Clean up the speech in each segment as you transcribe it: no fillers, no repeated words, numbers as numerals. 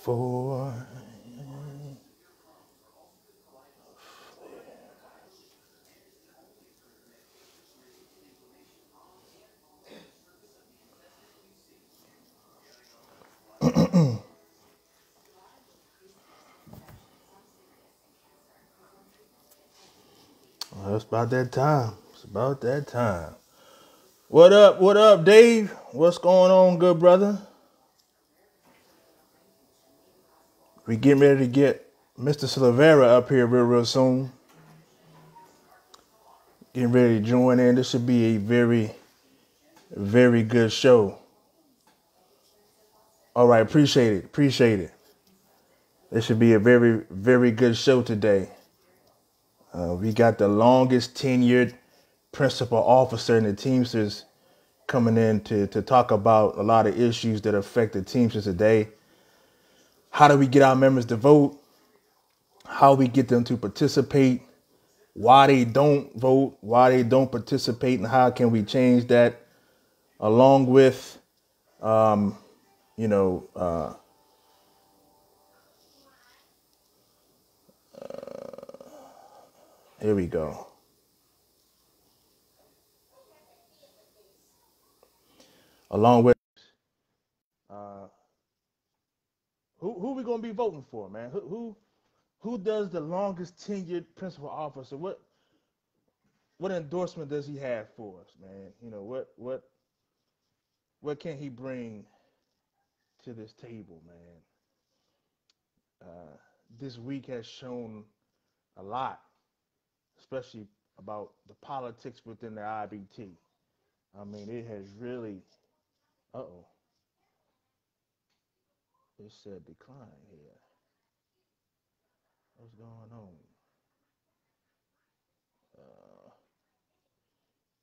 For well, it's about that time. It's about that time. What up? What up, Dave? What's going on, good brother? We getting ready to get Mr. Silvera up here real soon. Getting ready to join in. This should be a very good show. All right, appreciate it. Appreciate it. This should be a very good show today. We got the longest tenured principal officer in the Teamsters coming in to talk about a lot of issues that affect the Teamsters today. How do we get our members to vote? How we get them to participate? Why they don't vote? Why they don't participate? And how can we change that? Along with, here we go. Along with, who we gonna be voting for, man? Who does the longest tenured principal officer? What endorsement does he have for us, man? You know, what can he bring to this table, man? This week has shown a lot, especially about the politics within the IBT. I mean, it has really, uh-oh, it said decline here. What's going on?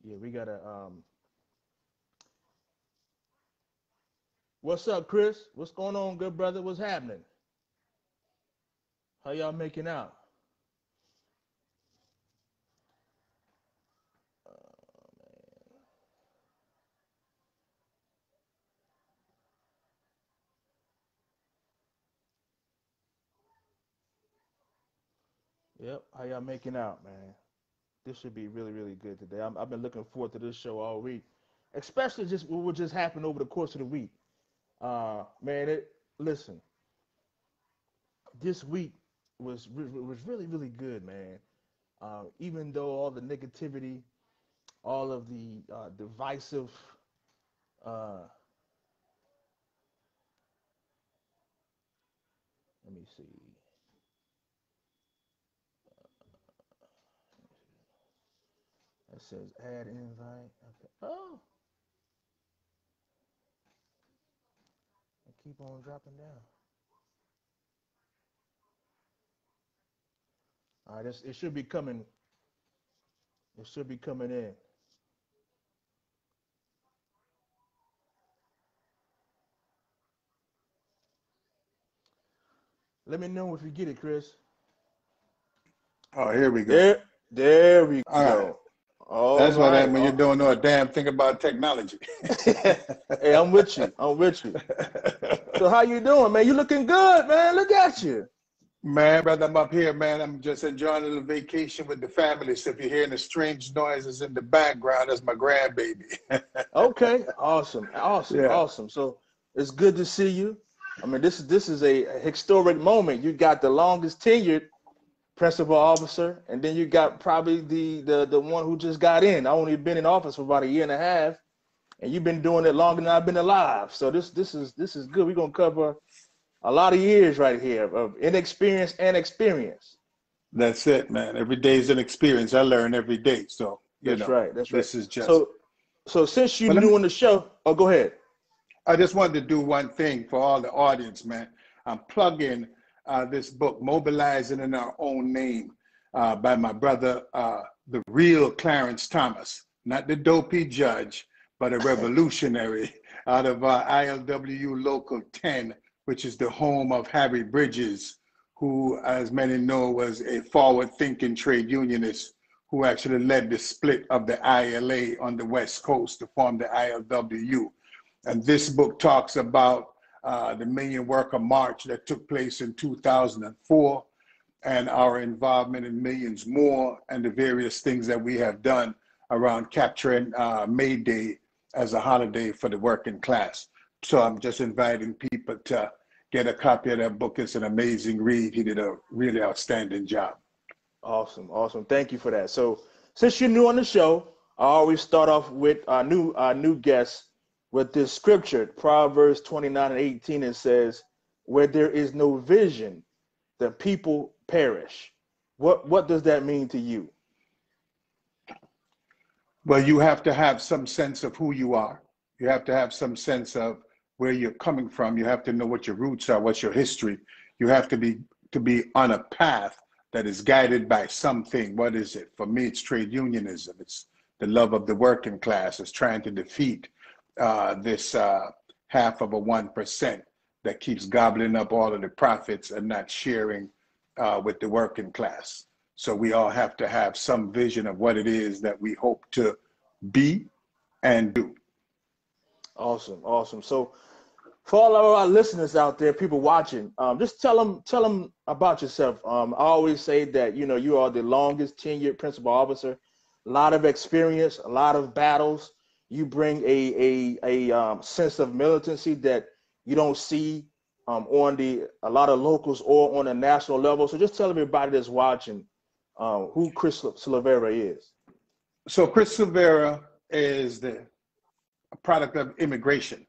Yeah, we gotta, what's up, Chris? What's going on, good brother? What's happening? How y'all making out? Yep, how y'all making out, man? This should be really good today. I've been looking forward to this show all week, especially just what just happened over the course of the week. Man, listen, this week was really good, man. Even though all the negativity, all of the divisive, uh, let me see. It says add invite. Okay. Oh, I keep on dropping down. All right, it should be coming. It should be coming in. Let me know if you get it, Chris. Oh, here we go. There we All right. go. All That's what right. happens when you don't know a damn thing about technology. Hey, I'm with you. I'm with you. So how you doing, man? You looking good, man. Look at you. Man, brother, I'm up here, man. I'm just enjoying a little vacation with the family. So if you're hearing the strange noises in the background, that's my grandbaby. Okay. Awesome. Awesome. Yeah. Awesome. So it's good to see you. I mean, this is a historic moment. You got the longest tenured principal officer, and then you got probably the one who just got in. I only been in office for about a year and a half, and you've been doing it longer than I've been alive. So this is good. We're gonna cover a lot of years right here of inexperience and experience. That's it, man. Every day is an experience. I learn every day. So, That's right. That's right. this is just. So since you're But doing the show, oh, go ahead. I just wanted to do one thing for all the audience, man. I'm plugging this book, Mobilizing in Our Own Name, by my brother, the real Clarence Thomas, not the dopey judge, but a revolutionary out of ILWU Local 10, which is the home of Harry Bridges, who, as many know, was a forward-thinking trade unionist who actually led the split of the ILA on the West Coast to form the ILWU. And this book talks about the Million Worker March that took place in 2004, and our involvement in millions more, and the various things that we have done around capturing May Day as a holiday for the working class. So I'm just inviting people to get a copy of that book. It's an amazing read. He did a really outstanding job. Awesome, awesome. Thank you for that. So since you're new on the show, I always start off with our new guests with this scripture, Proverbs 29:18. It says, "Where there is no vision, the people perish." What does that mean to you? Well, you have to have some sense of who you are. You have to have some sense of where you're coming from. You have to know what your roots are, what's your history. You have to be on a path that is guided by something. What is it? For me, it's trade unionism. It's the love of the working class. It's trying to defeat this half of a 1% that keeps gobbling up all of the profits and not sharing with the working class. So we all have to have some vision of what it is that we hope to be and do. Awesome, awesome. So for all of our listeners out there, people watching, just tell them about yourself. I always say that, you know, you are the longest tenured principal officer, a lot of experience, a lot of battles. You bring a sense of militancy that you don't see on a lot of locals or on a national level. So just tell everybody that's watching who Chris Silvera is. So Chris Silvera is a product of immigration.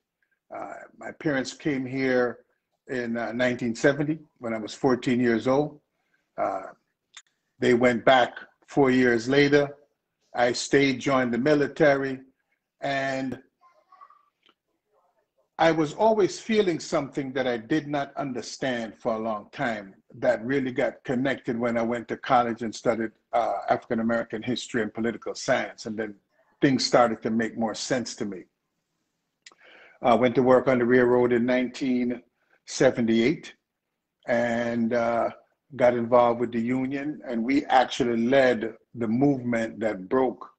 My parents came here in 1970 when I was 14 years old. They went back 4 years later. I stayed, joined the military, and I was always feeling something that I did not understand for a long time that really got connected when I went to college and studied African American history and political science. And then things started to make more sense to me. I went to work on the railroad in 1978 and got involved with the union. And we actually led the movement that broke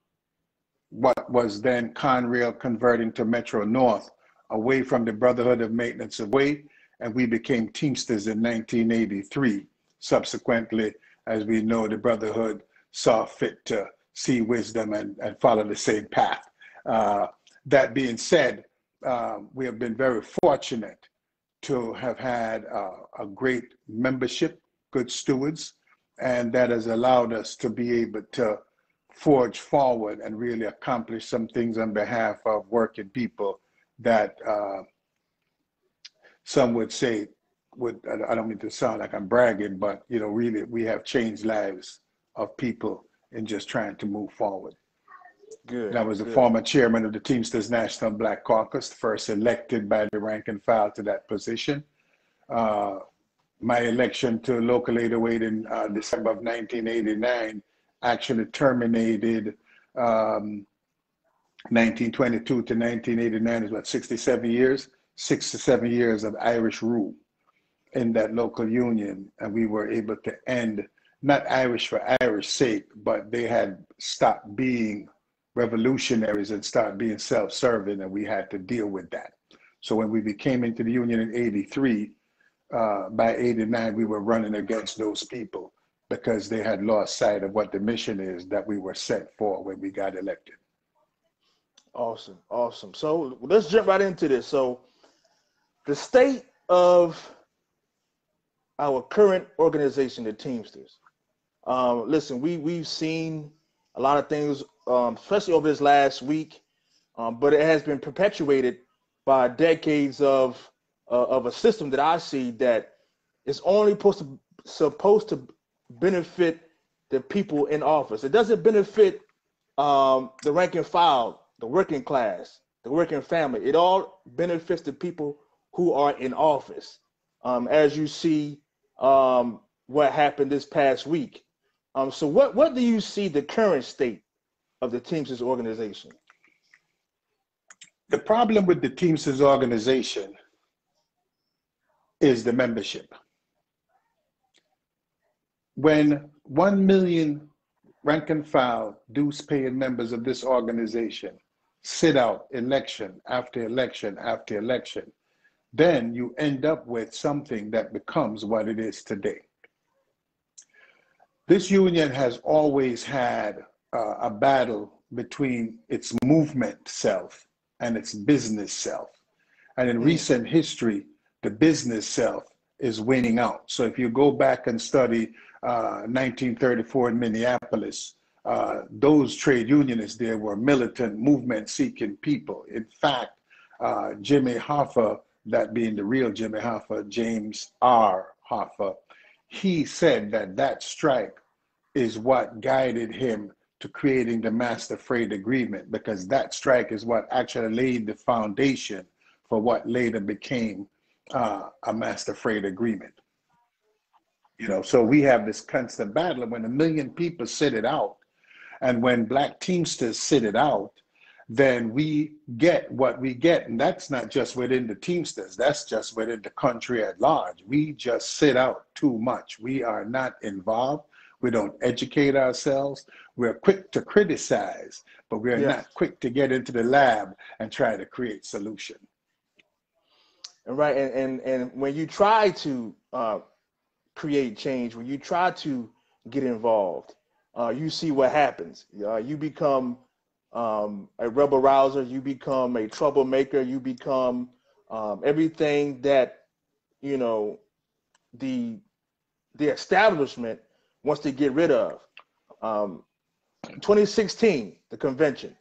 what was then Conrail converting to Metro North, away from the Brotherhood of Maintenance of Way, and we became Teamsters in 1983. Subsequently, as we know, the Brotherhood saw fit to see wisdom and follow the same path. That being said, we have been very fortunate to have had a great membership, good stewards, and that has allowed us to be able to forge forward and really accomplish some things on behalf of working people that some would say, I don't mean to sound like I'm bragging, but you know, really we have changed lives of people in just trying to move forward. Good. I was the former chairman of the Teamsters National Black Caucus, first elected by the rank and file to that position. My election to local 808 in December of 1989 actually terminated 1922 to 1989 is about 67 years, 6 to 7 years of Irish rule in that local union. And we were able to end, not Irish for Irish sake, but they had stopped being revolutionaries and started being self-serving, and we had to deal with that. So when we came into the union in 83, by 89, we were running against those people because they had lost sight of what the mission is that we were sent for when we got elected. Awesome, awesome. So let's jump right into this. So the state of our current organization, the Teamsters. Listen, we've seen a lot of things, especially over this last week, but it has been perpetuated by decades of a system that I see that is only supposed to benefit the people in office. It doesn't benefit the rank and file, the working class, the working family. It all benefits the people who are in office. As you see what happened this past week. So what do you see the current state of the Teamsters organization? The problem with the Teamsters organization is the membership. When 1 million rank and file dues paying members of this organization sit out election after election after election, then you end up with something that becomes what it is today. This union has always had a battle between its movement self and its business self. And in recent history, the business self is winning out. So if you go back and study 1934 in Minneapolis, those trade unionists there were militant, movement-seeking people. In fact, Jimmy Hoffa, that being the real Jimmy Hoffa, James R. Hoffa, he said that that strike is what guided him to creating the Master Freight Agreement, because that strike is what actually laid the foundation for what later became a Master Freight Agreement. You know, so we have this constant battle, and when 1 million people sit it out, and when Black Teamsters sit it out, then we get what we get. And that's not just within the Teamsters, that's just within the country at large. We just sit out too much. We are not involved. We don't educate ourselves. We're quick to criticize, but we're not quick to get into the lab and try to create solution. Right, and when you try to create change, when you try to get involved, you see what happens. You become a rebel rouser, you become a troublemaker, you become everything that, you know, the establishment wants to get rid of. 2016, the convention.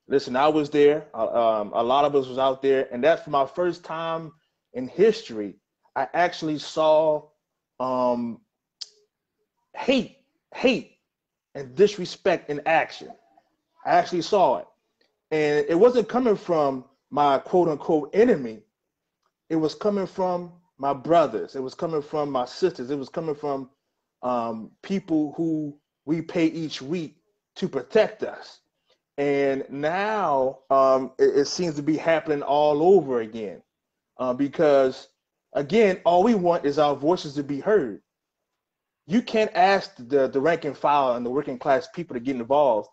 Listen, I was there. A lot of us was out there, and that's my first time in history I actually saw hate and disrespect in action. I actually saw it, and it wasn't coming from my quote unquote enemy. It was coming from my brothers. It was coming from my sisters. It was coming from people who we pay each week to protect us. And now it seems to be happening all over again, because, again, all we want is our voices to be heard. You can't ask the rank and file and the working class people to get involved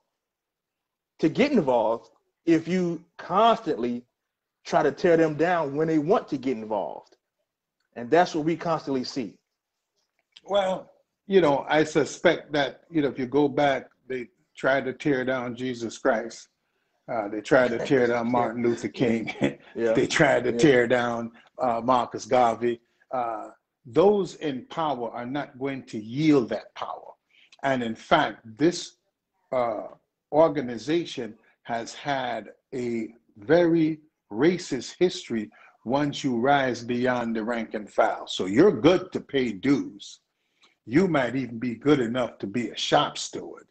if you constantly try to tear them down when they want to get involved. And that's what we constantly see. Well, you know, I suspect that, you know, if you go back, they tried to tear down Jesus Christ. They tried to tear down Martin Luther King. They tried to tear down Marcus Garvey. Those in power are not going to yield that power. And in fact, this organization has had a very racist history once you rise beyond the rank and file. So you're good to pay dues. You might even be good enough to be a shop steward.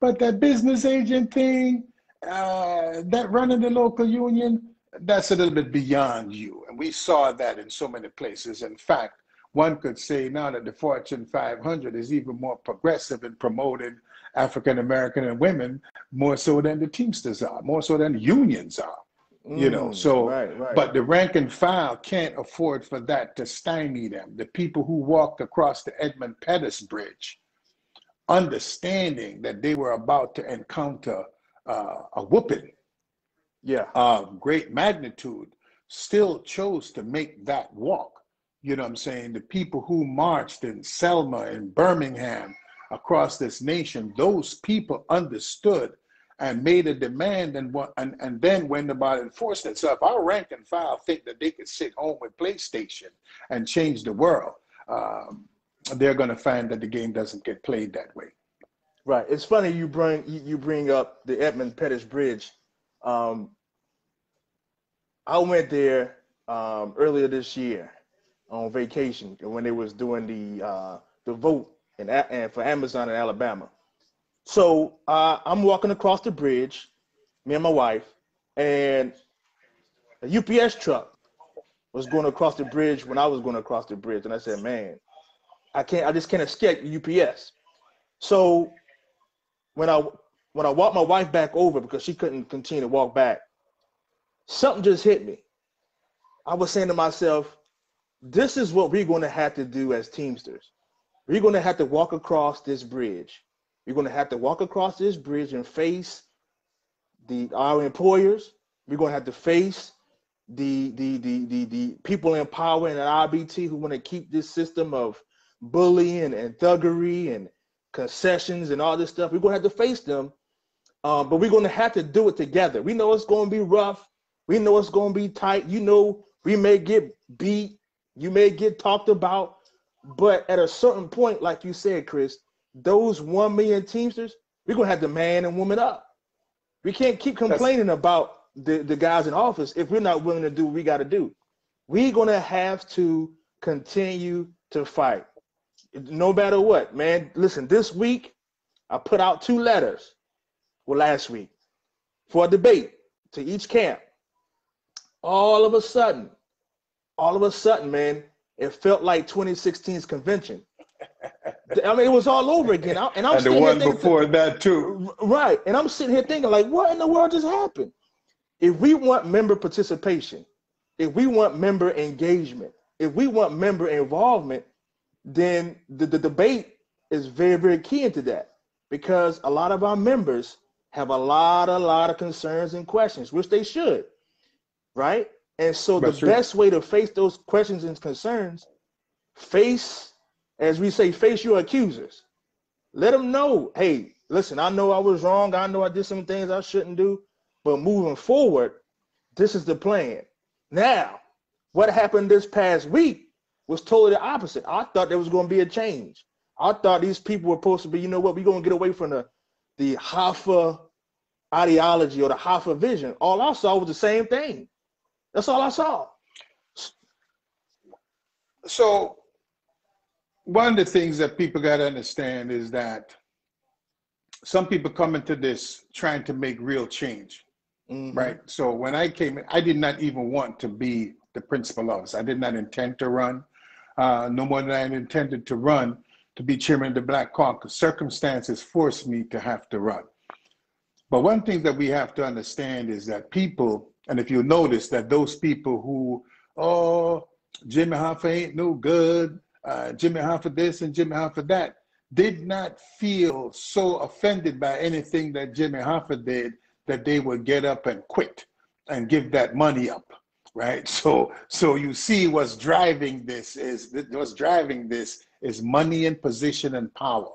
But that business agent thing, that running the local union, that's a little bit beyond you. And we saw that in so many places. In fact, one could say now that the Fortune 500 is even more progressive in promoting African American and women, more so than the Teamsters are, more so than the unions are. You know, so, right. But the rank and file can't afford for that to stymie them. The people who walked across the Edmund Pettus Bridge, understanding that they were about to encounter a whooping of great magnitude, still chose to make that walk. You know what I'm saying? The people who marched in Selma and Birmingham across this nation, those people understood and made a demand, and then went about enforcing it. So if our rank and file think that they could sit home with PlayStation and change the world, they're going to find that the game doesn't get played that way. Right. It's funny you bring up the Edmund Pettus Bridge. I went there earlier this year on vacation when they was doing the vote and for Amazon in Alabama. So I'm walking across the bridge, me and my wife, and a UPS truck was going across the bridge when I was going across the bridge, and I said, "Man, I just can't escape UPS." So when I walked my wife back over because she couldn't continue to walk back, something just hit me. I was saying to myself, "This is what we're going to have to do as Teamsters. We're going to have to walk across this bridge. We're going to have to walk across this bridge and face our employers. We're going to have to face the people in power in the IBT who want to keep this system of bullying and thuggery and concessions and all this stuff. We're gonna have to face them, but we're gonna have to do it together. We know it's gonna be rough. We know it's gonna be tight. You know, we may get beat. You may get talked about, but at a certain point, like you said, Chris, those 1 million Teamsters, we're gonna have to man and woman up. We can't keep complaining about the guys in office if we're not willing to do what we got to do. We're gonna have to continue to fight, no matter what, man. Listen, this week I put out 2 letters. Well, last week for a debate to each camp. All of a sudden, man, it felt like 2016's convention. I mean, it was all over again. And the one before that too. Right. And I'm sitting here thinking, like, what in the world just happened? If we want member participation, if we want member engagement, if we want member involvement, then the debate is very, very key into that, because a lot of our members have a lot of concerns and questions, which they should, right? And so the best way to face those questions and concerns, as we say, face your accusers. Let them know, hey, listen, I know I was wrong. I know I did some things I shouldn't do, but moving forward, this is the plan. Now, what happened this past week was totally the opposite. I thought there was going to be a change. I thought these people were supposed to be, you know what, we're going to get away from the Hoffa ideology or the Hoffa vision. All I saw was the same thing. That's all I saw. So one of the things that people got to understand is that some people come into this trying to make real change, right? So when I came in, I did not even want to be the principal officer. I did not intend to run, no more than I intended to run to be chairman of the Black Caucus. Circumstances forced me to have to run. But one thing that we have to understand is that people, and if you notice that those people who, oh, Jimmy Hoffa ain't no good, Jimmy Hoffa this and Jimmy Hoffa that, did not feel so offended by anything that Jimmy Hoffa did that they would get up and quit and give that money up, right? So you see what's driving this is money and position and power.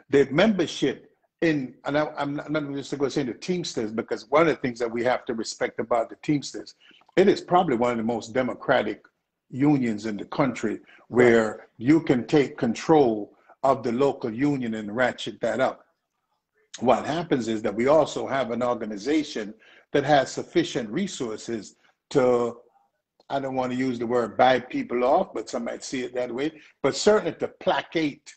The membership and I'm not just going to say the Teamsters, because one of the things that we have to respect about the Teamsters, it is probably one of the most democratic unions in the country, where you can take control of the local union and ratchet that up. What happens is that we also have an organization that has sufficient resources to, I don't want to use the word buy people off, but some might see it that way, but certainly to placate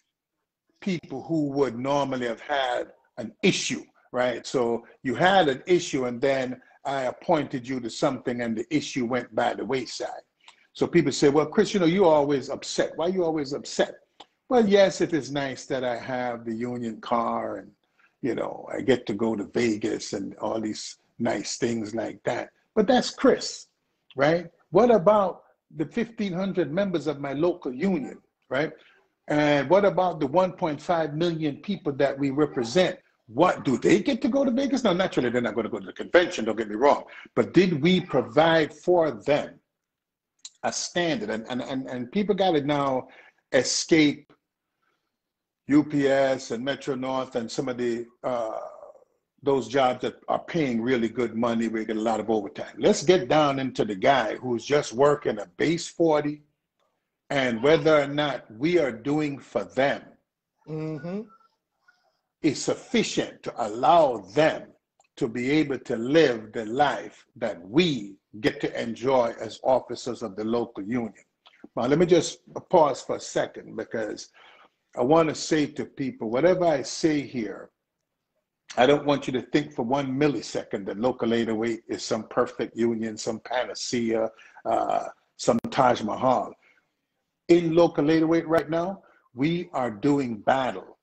people who would normally have had an issue, right? So you had an issue and then I appointed you to something and the issue went by the wayside. So people say, well, Chris, you know, you're always upset. Why are you always upset? Well, yes, it is nice that I have the union car and, you know, I get to go to Vegas and all these nice things like that. But that's Chris, right? What about the 1,500 members of my local union, right? And what about the 1.5 million people that we represent? What, do they get to go to Vegas? Now, naturally, they're not going to go to the convention, don't get me wrong. But did we provide for them a standard? And people got to now escape UPS and Metro North and some of the those jobs that are paying really good money. We get a lot of overtime. Let's get down into the guy who's just working a base 40, and whether or not we are doing for them is sufficient to allow them to be able to live the life that we get to enjoy as officers of the local union. Now, let me just pause for a second, because I want to say to people, whatever I say here, I don't want you to think for 1 millisecond that Local 808 is some perfect union, some panacea, some Taj Mahal. In Local 808 right now, we are doing battle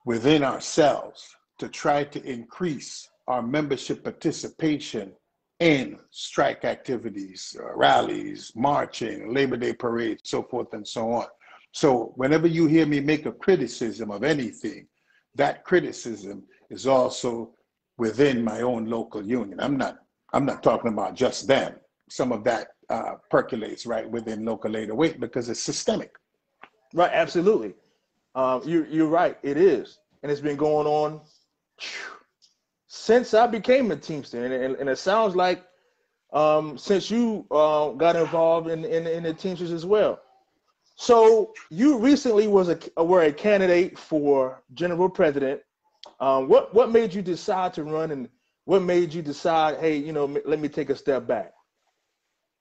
within ourselves to try to increase our membership participation in strike activities, rallies, marching, Labor Day parades, so forth and so on. So whenever you hear me make a criticism of anything, that criticism is also within my own local union. I'm not I'm not talking about just them. Some of that percolates right within local 808 because it's systemic. Right, absolutely. You're right. It is, and it's been going on since I became a Teamster, and it sounds like since you got involved in the Teamsters as well. So you recently were a candidate for general president. What made you decide to run, and what made you decide, hey, let me take a step back?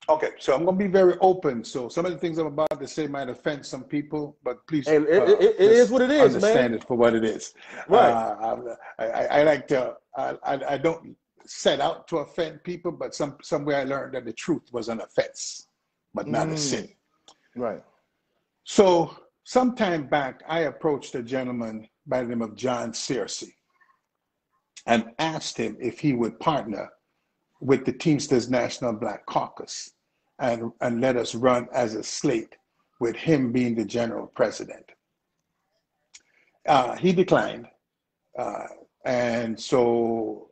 Okay, so I'm going to be very open. So some of the things I'm about to say might offend some people, but please Hey, it is what it is, understand man. it for what it is. Right. I like to, I don't set out to offend people, but somewhere I learned that the truth was an offense, but not a sin. Right. So sometime back, I approached a gentleman by the name of John Searcy and asked him if he would partner with the Teamsters National Black Caucus and let us run as a slate with him being the general president. He declined. And so,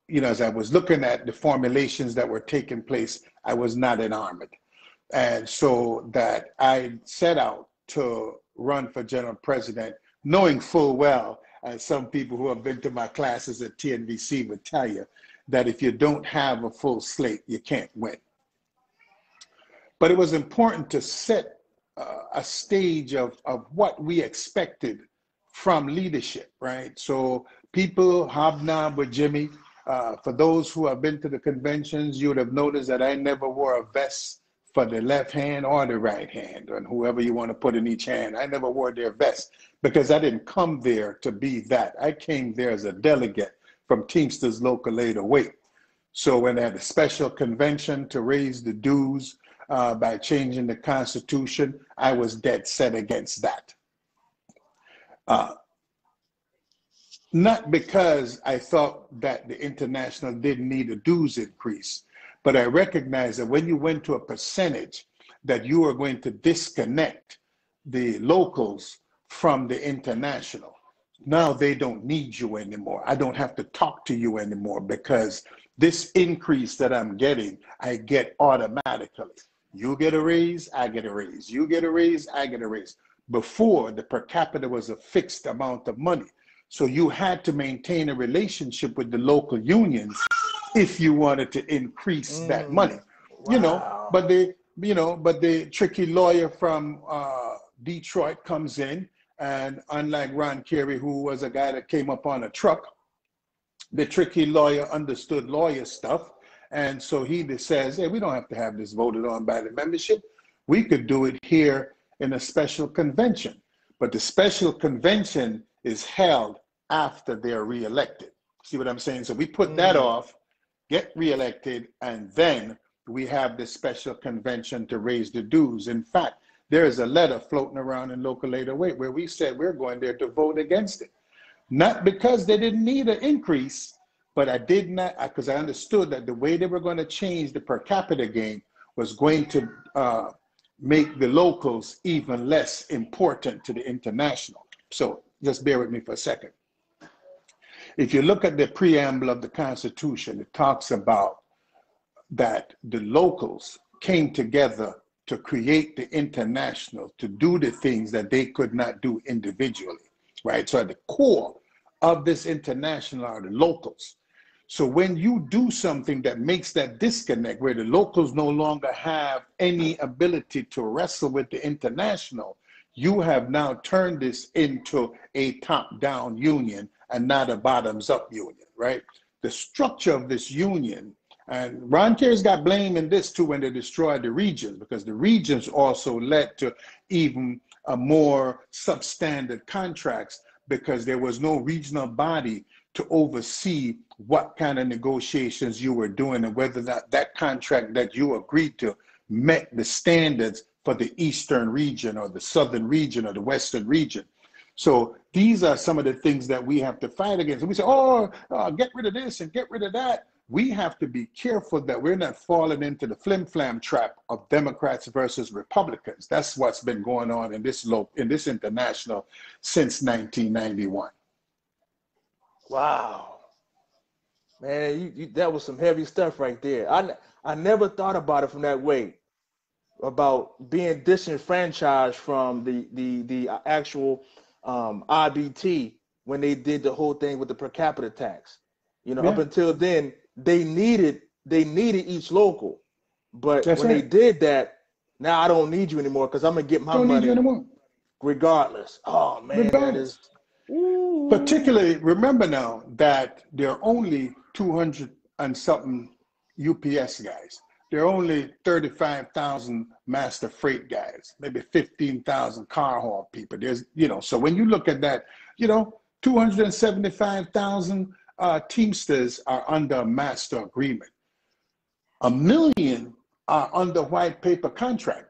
as I was looking at the formulations that were taking place, I was not enamored. And so that I set out to run for general president, knowing full well, as some people who have been to my classes at TNVC would tell you, that if you don't have a full slate, you can't win. But it was important to set a stage of what we expected from leadership, right? So people hobnob with Jimmy. For those who have been to the conventions, you would have noticed that I never wore a vest for the left hand or the right hand, and whoever you want to put in each hand. I never wore their vest because I didn't come there to be that. I came there as a delegate from Teamsters Local 808. So when they had a special convention to raise the dues by changing the Constitution, I was dead set against that. Not because I thought that the international didn't need a dues increase, but I recognized that when you went to a percentage that you are going to disconnect the locals from the international. Now they don't need you anymore. I don't have to talk to you anymore because this increase that I'm getting, I get automatically. You get a raise, I get a raise. You get a raise, I get a raise. Before, the per capita was a fixed amount of money. So you had to maintain a relationship with the local unions if you wanted to increase that money. Wow. But the tricky lawyer from Detroit comes in, and unlike Ron Carey, who was a guy that came up on a truck, the tricky lawyer understood lawyer stuff. And so he says, hey, we don't have to have this voted on by the membership. We could do it here in a special convention. But the special convention is held after they're reelected. See what I'm saying? So we put that off, get reelected, and then we have this special convention to raise the dues. In fact, there is a letter floating around in Local 808 where we said we're going there to vote against it. Not because they didn't need an increase, but I did not, because I understood that the way they were going to change the per capita game was going to make the locals even less important to the international. So just bear with me for a second. If you look at the preamble of the Constitution, it talks about that the locals came together to create the international, to do the things that they could not do individually, right? So at the core of this international are the locals. So when you do something that makes that disconnect, where the locals no longer have any ability to wrestle with the international, you have now turned this into a top-down union and not a bottoms-up union, right? The structure of this union, and Ron Kerry's got blame in this too when they destroyed the regions, because the regions also led to even a more substandard contracts because there was no regional body to oversee what kind of negotiations you were doing and whether that contract that you agreed to met the standards for the eastern region or the southern region or the western region. So these are some of the things that we have to fight against. And we say, get rid of this and get rid of that. We have to be careful that we're not falling into the flim-flam trap of Democrats versus Republicans. That's what's been going on in this international since 1991. Wow. Man, that was some heavy stuff right there. I never thought about it from that way, about being disenfranchised from the actual IBT when they did the whole thing with the per capita tax. You know, up Yeah, until then, they needed each local, but that's when they right. did that, now I don't need you anymore because I'm gonna get my Don't need you money anymore, regardless. Oh man, that is. regardless. Ooh. Particularly, remember now that there are only 200 and something UPS guys. There are only 35,000 master freight guys, maybe 15,000 car haul people. There's, so when you look at that, 275,000 Teamsters are under a master agreement. 1 million are under white paper contract,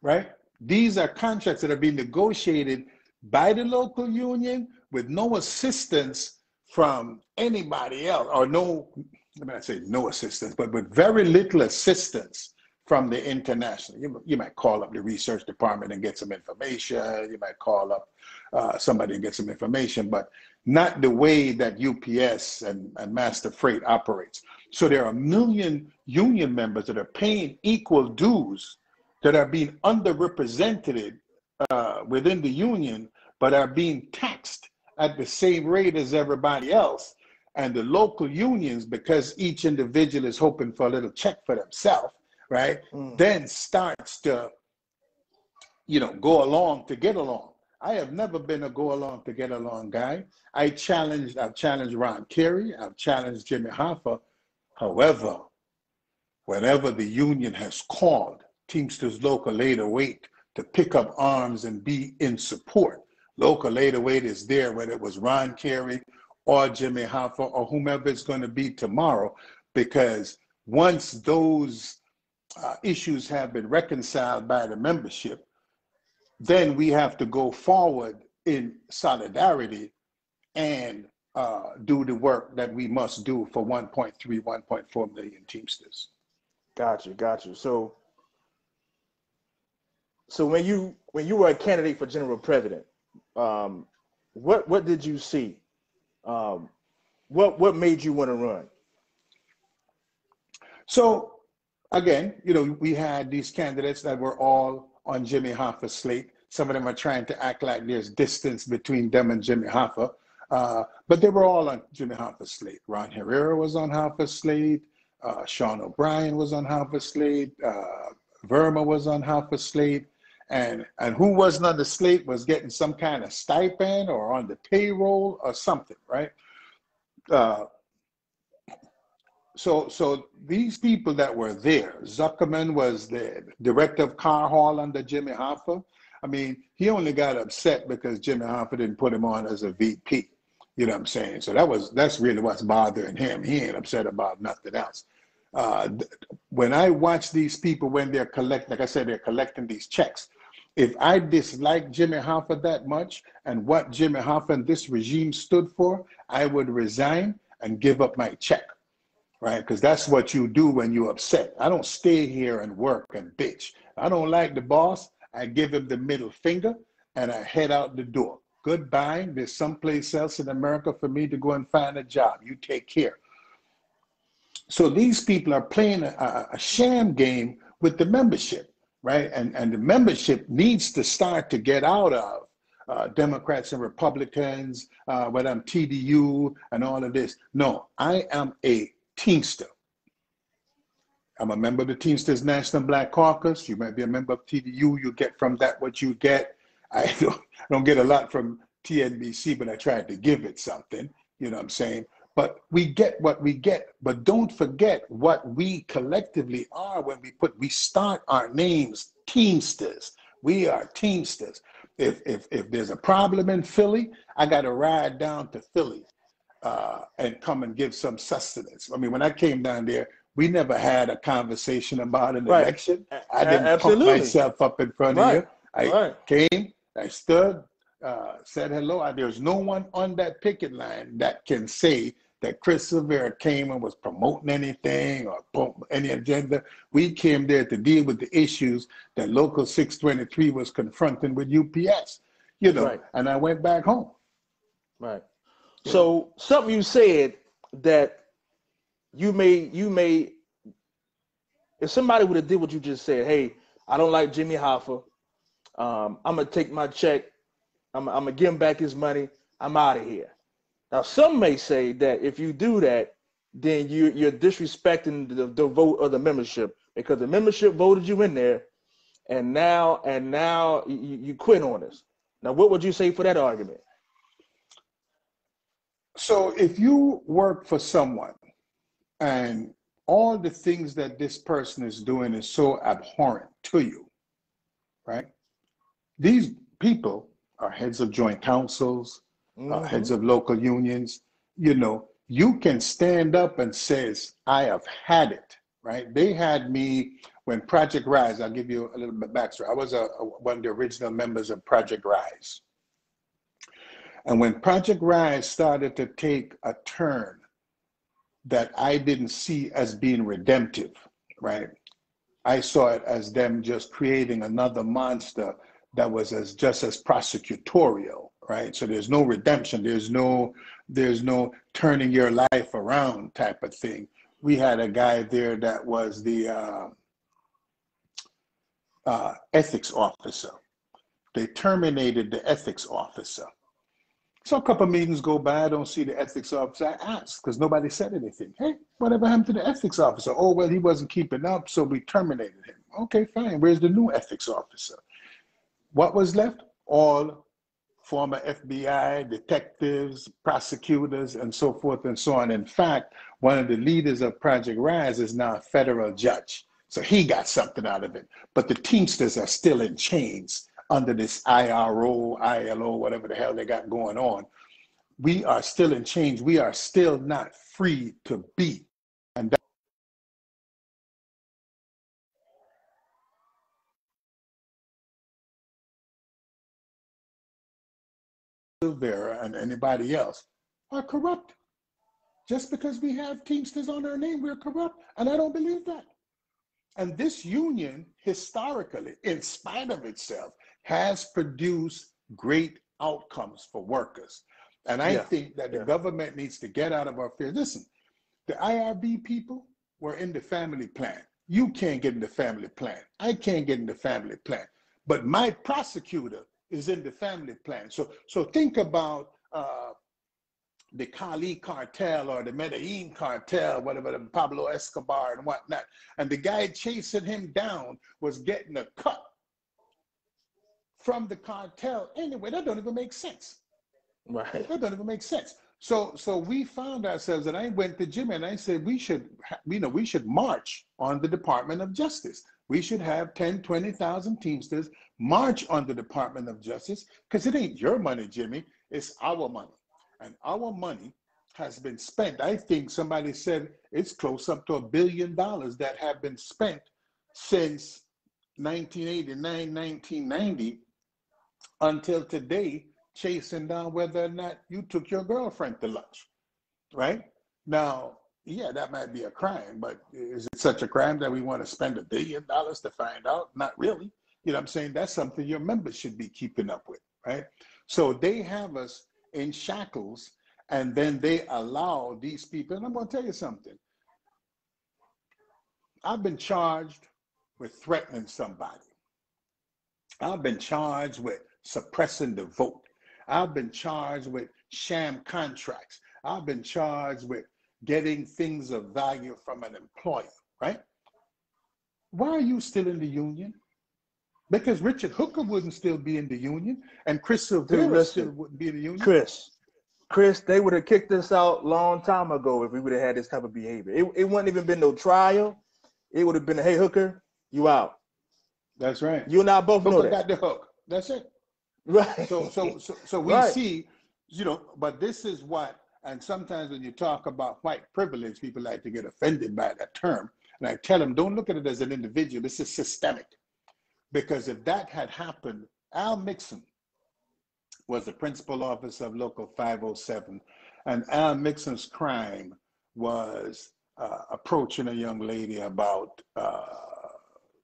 right? These are contracts that are being negotiated by the local union with no assistance from anybody else, or no, let me not say no assistance, but with very little assistance from the international. You might call up the research department and get some information. You might call up somebody and get some information, but not the way that UPS and Master Freight operates. So there are 1 million union members that are paying equal dues that are being underrepresented within the union, but are being taxed at the same rate as everybody else. And the local unions, because each individual is hoping for a little check for themselves, right, then starts to, go along to get along. I have never been a go along to get along guy. I've challenged Ron Carey, I've challenged Jimmy Hoffa. However, whenever the union has called Teamsters Local 808 to pick up arms and be in support, Local 808 is there, whether it was Ron Carey or Jimmy Hoffa or whomever it's going to be tomorrow, because once those issues have been reconciled by the membership, then we have to go forward in solidarity and do the work that we must do for 1.3, 1.4 million Teamsters. Got you. So when you were a candidate for general president, what did you see? What made you want to run? So again, we had these candidates that were all on Jimmy Hoffa's slate. Some of them are trying to act like there's distance between them and Jimmy Hoffa, but they were all on Jimmy Hoffa's slate. Ron Herrera was on Hoffa's slate. Sean O'Brien was on Hoffa's slate. Verma was on Hoffa's slate. And who wasn't on the slate was getting some kind of stipend or on the payroll or something, right? So these people that were there, Zuckerman was the director of car haul under Jimmy Hoffa. I mean, he only got upset because Jimmy Hoffa didn't put him on as a VP. You know what I'm saying? So that's really what's bothering him. He ain't upset about nothing else. When I watch these people, when they're collecting, like I said, they're collecting these checks. If I dislike Jimmy Hoffa that much and what Jimmy Hoffa and this regime stood for, I would resign and give up my check, right? Because that's what you do when you're upset. I don't stay here and work and bitch. I don't like the boss. I give him the middle finger and I head out the door. Goodbye. There's someplace else in America for me to go and find a job. You take care. So these people are playing a sham game with the membership, right? And the membership needs to start to get out of Democrats and Republicans, whether I'm TDU and all of this. No, I am a Teamster. I'm a member of the Teamsters National Black Caucus. You might be a member of TDU. You get from that what you get. I don't get a lot from TNBC, but I tried to give it something. You know what I'm saying? But we get what we get. But don't forget what we collectively are when we start our names Teamsters. We are Teamsters. If there's a problem in Philly, I got to ride down to Philly and come and give some sustenance. I mean, when I came down there, we never had a conversation about an election. I didn't pump myself up in front of you. I came, I stood, said hello. There's no one on that picket line that can say that Chris Silvera came and was promoting anything or any agenda. We came there to deal with the issues that Local 623 was confronting with UPS, and I went back home. Right. Yeah. So something you said that you may if somebody would have did what you just said, hey, I don't like Jimmy Hoffa. I'm gonna take my check. I'm gonna give him back his money. I'm out of here. Now, some may say that if you do that, then you're disrespecting the vote of the membership because the membership voted you in there, and now you quit on us. Now, what would you say for that argument? So if you work for someone and all the things that this person is doing is so abhorrent to you, right? These people are heads of joint councils, Mm-hmm. heads of local unions. You can stand up and says, I have had it, right? They had me when Project Rise, I'll give you a little bit backstory. I was one of the original members of Project Rise. And when Project Rise started to take a turn that I didn't see as being redemptive, right? I saw it as them just creating another monster that was just as prosecutorial, right? So there's no redemption, there's no turning your life around type of thing. We had a guy there that was the ethics officer. They terminated the ethics officer. So a couple of meetings go by, I don't see the ethics officer. I asked because nobody said anything. Hey, whatever happened to the ethics officer? Oh, well, he wasn't keeping up, so we terminated him. Okay, fine. Where's the new ethics officer? What was left? All former FBI, detectives, prosecutors, and so forth and so on. In fact, one of the leaders of Project Rise is now a federal judge. So he got something out of it. But the Teamsters are still in chains under this IRO, ILO, whatever the hell they got going on. We are still in chains. We are still not free to be. And that's Silvera and anybody else are corrupt. Just because we have Teamsters on our name, we're corrupt. And I don't believe that. And this union, historically, in spite of itself, has produced great outcomes for workers. And I Yeah, think that the yeah. government needs to get out of our fear. Listen, the IRB people were in the family plan. You can't get in the family plan. I can't get in the family plan. But my prosecutor is in the family plan. So think about the Cali cartel or the Medellin cartel, whatever, the Pablo Escobar and whatnot. And the guy chasing him down was getting a cut from the cartel. Anyway, that don't even make sense. Right. That doesn't even make sense. So we found ourselves, and I went to Jimmy and I said, we should march on the Department of Justice. We should have 10, 20,000 Teamsters march on the Department of Justice because it ain't your money, Jimmy. It's our money. And our money has been spent. I think somebody said it's close up to $1 billion that have been spent since 1989, 1990 until today, chasing down whether or not you took your girlfriend to lunch, right? Now, yeah, that might be a crime, but is it such a crime that we want to spend $1 billion to find out? Not really. You know what I'm saying? That's something your members should be keeping up with, right? So they have us in shackles, and then they allow these people, and I'm going to tell you something. I've been charged with threatening somebody. I've been charged with suppressing the vote. I've been charged with sham contracts. I've been charged with getting things of value from an employer, right? Why are you still in the union? Because Richard Hooker wouldn't still be in the union, and Chris Dude, Silvera still listen, wouldn't be in the union. Chris, they would have kicked us out long time ago if we would have had this type of behavior. It wouldn't even been no trial. It would have been, hey, Hooker, you out. That's right. You and I both know Hooker that. got the hook. That's it. Right. So we Right. see, but this is what, and sometimes when you talk about white privilege, people like to get offended by that term. And I tell them, don't look at it as an individual. This is systemic. Because if that had happened, Al Mixon was the principal officer of Local 507. And Al Mixon's crime was approaching a young lady about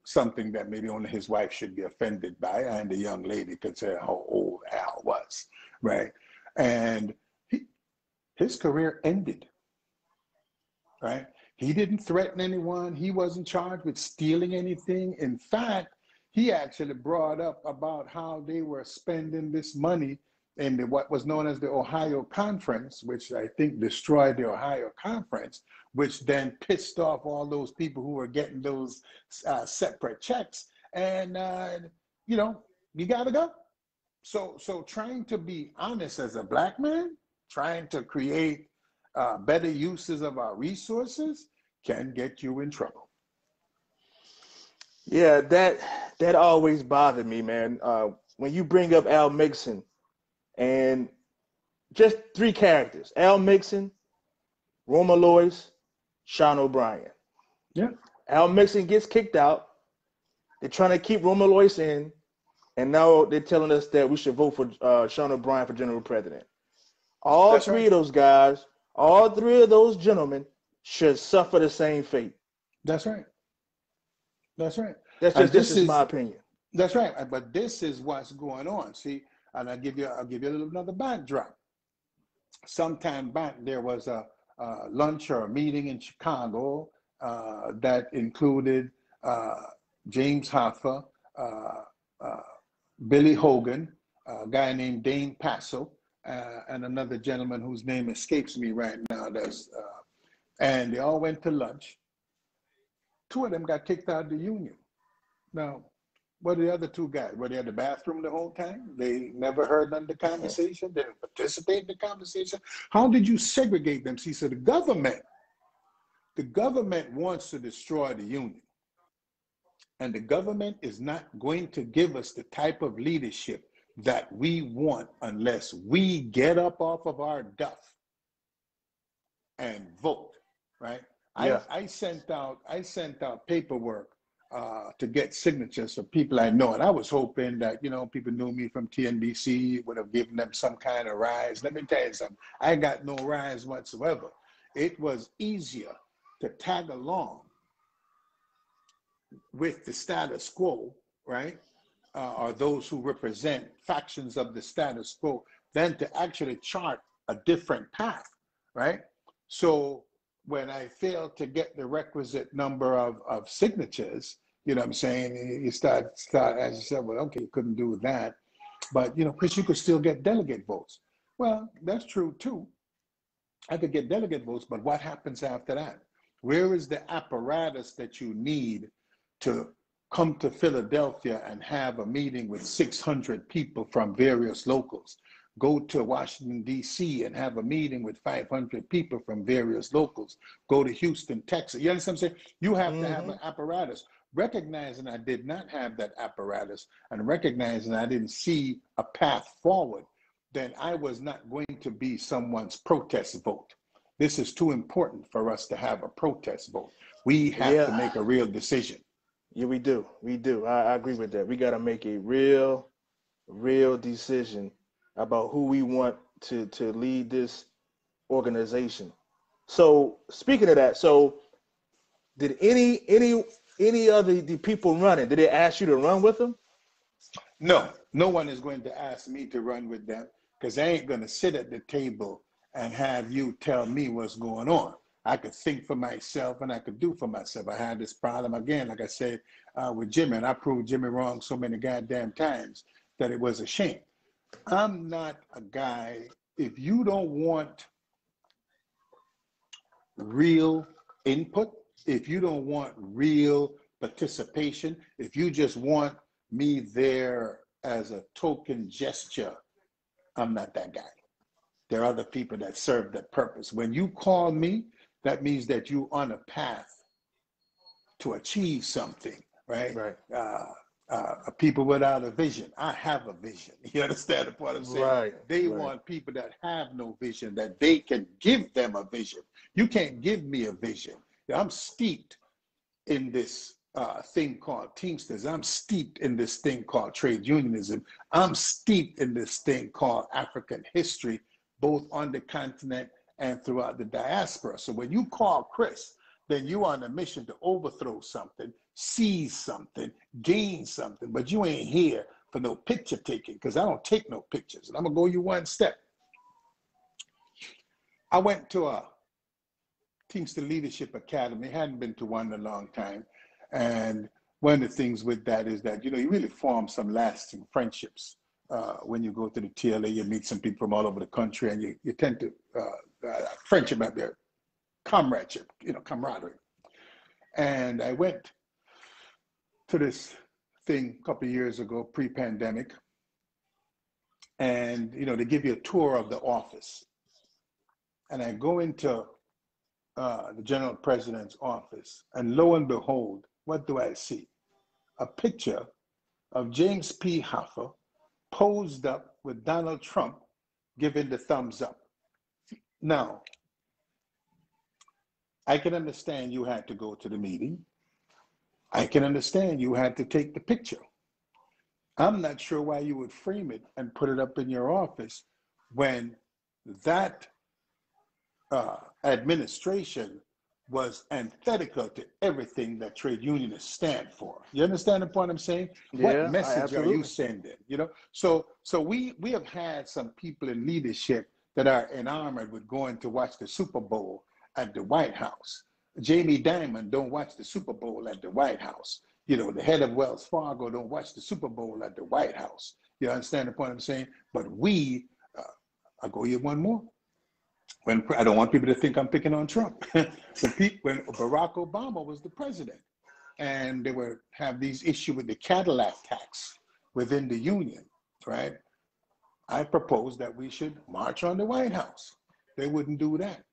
something that maybe only his wife should be offended by, and the young lady could say how old Al was, right? And his career ended, right? He didn't threaten anyone. He wasn't charged with stealing anything. In fact, he actually brought up about how they were spending this money in what was known as the Ohio Conference, which I think destroyed the Ohio Conference, which then pissed off all those people who were getting those separate checks. And, you know, you got to go. So trying to be honest as a black man, trying to create better uses of our resources can get you in trouble. Yeah, that always bothered me, man. When you bring up Al Mixon and just three characters: Al Mixon, Roma Lois, Sean O'Brien. Yeah. Al Mixon gets kicked out. They're trying to keep Roma Lois in, and now they're telling us that we should vote for Sean O'Brien for general president. All That's three right. of those guys, all three of those gentlemen should suffer the same fate. That's right. That's right. That's And just this just my is opinion. that's right. But this is what's going on. See, and I'll give you a little another backdrop. Sometime back there was a lunch or a meeting in Chicago that included James Hoffa, uh, uh, Billy Hogan, a guy named Dane Passo, and another gentleman whose name escapes me right now. And they all went to lunch. Two of them got kicked out of the union. Now, what are the other two guys? Were they in the bathroom the whole time? They never heard none of the conversation? They didn't participate in the conversation? How did you segregate them? See, so the government wants to destroy the union. And the government is not going to give us the type of leadership that we want unless we get up off of our duff and vote, right? Yeah. I sent out paperwork to get signatures for people I know, and I was hoping that people knew me from TNBC, would have given them some kind of rise. Let me tell you something. I got no rise whatsoever. It was easier to tag along with the status quo, right? Or those who represent factions of the status quo, than to actually chart a different path, right? So when I failed to get the requisite number of signatures, you know what I'm saying? You start as you said, well, okay, you couldn't do that. But, Chris, you could still get delegate votes. Well, that's true too. I could get delegate votes, but what happens after that? Where is the apparatus that you need to come to Philadelphia and have a meeting with 600 people from various locals? Go to Washington, D.C. and have a meeting with 500 people from various locals. Go to Houston, Texas. You understand what I'm saying? You have to have an apparatus. Recognizing I did not have that apparatus and recognizing I didn't see a path forward, then I was not going to be someone's protest vote. This is too important for us to have a protest vote. We have to make a real decision. Yeah, we do. We do. I agree with that. We got to make a real decision about who we want to lead this organization. So speaking of that, so did any other the people running, did they ask you to run with them? No, no one is going to ask me to run with them because I ain't going to sit at the table and have you tell me what's going on. I could think for myself and I could do for myself. I had this problem again, like I said, with Jimmy, and I proved Jimmy wrong so many goddamn times that it was a shame. I'm not a guy, if you don't want real input, if you don't want real participation, if you just want me there as a token gesture, I'm not that guy. There are other people that serve that purpose. When you call me, that means that you're on a path to achieve something, right? Right. People without a vision. I have a vision. You understand what I'm saying? Right. They right. want people that have no vision, that they can give them a vision. You can't give me a vision. I'm steeped in this thing called Teamsters. I'm steeped in this thing called trade unionism. I'm steeped in this thing called African history, both on the continent and throughout the diaspora. So when you call Chris, then you're on a mission to overthrow something, seize something, gain something, but you ain't here for no picture taking, because I don't take no pictures. And I'm gonna go you one step. I went to a Teamster Leadership Academy. Hadn't been to one in a long time. And one of the things with that is that, you know, you really form some lasting friendships. When you go to the TLA, you meet some people from all over the country, and you tend to, friendship out there, comradeship, you know, camaraderie. And I went to this thing a couple of years ago, pre-pandemic, and, you know, they give you a tour of the office. And I go into the general president's office, and lo and behold, what do I see? A picture of James P. Hoffa posed up with Donald Trump giving the thumbs up. Now, I can understand you had to go to the meeting. I can understand you had to take the picture. I'm not sure why you would frame it and put it up in your office when that administration was antithetical to everything that trade unionists stand for. You understand the point I'm saying? What Yeah, message are you absolutely. sending? You know, so we have had some people in leadership that are enamored with going to watch the Super Bowl at the White House. Jamie Dimon don't watch the Super Bowl at the White House. You know, the head of Wells Fargo don't watch the Super Bowl at the White House. You understand the point I'm saying? But we, I'll go you one more. When I don't want people to think I'm picking on Trump. When Barack Obama was the president, and they were have these issues with the Cadillac tax within the union, right? I proposed that we should march on the White House. They wouldn't do that.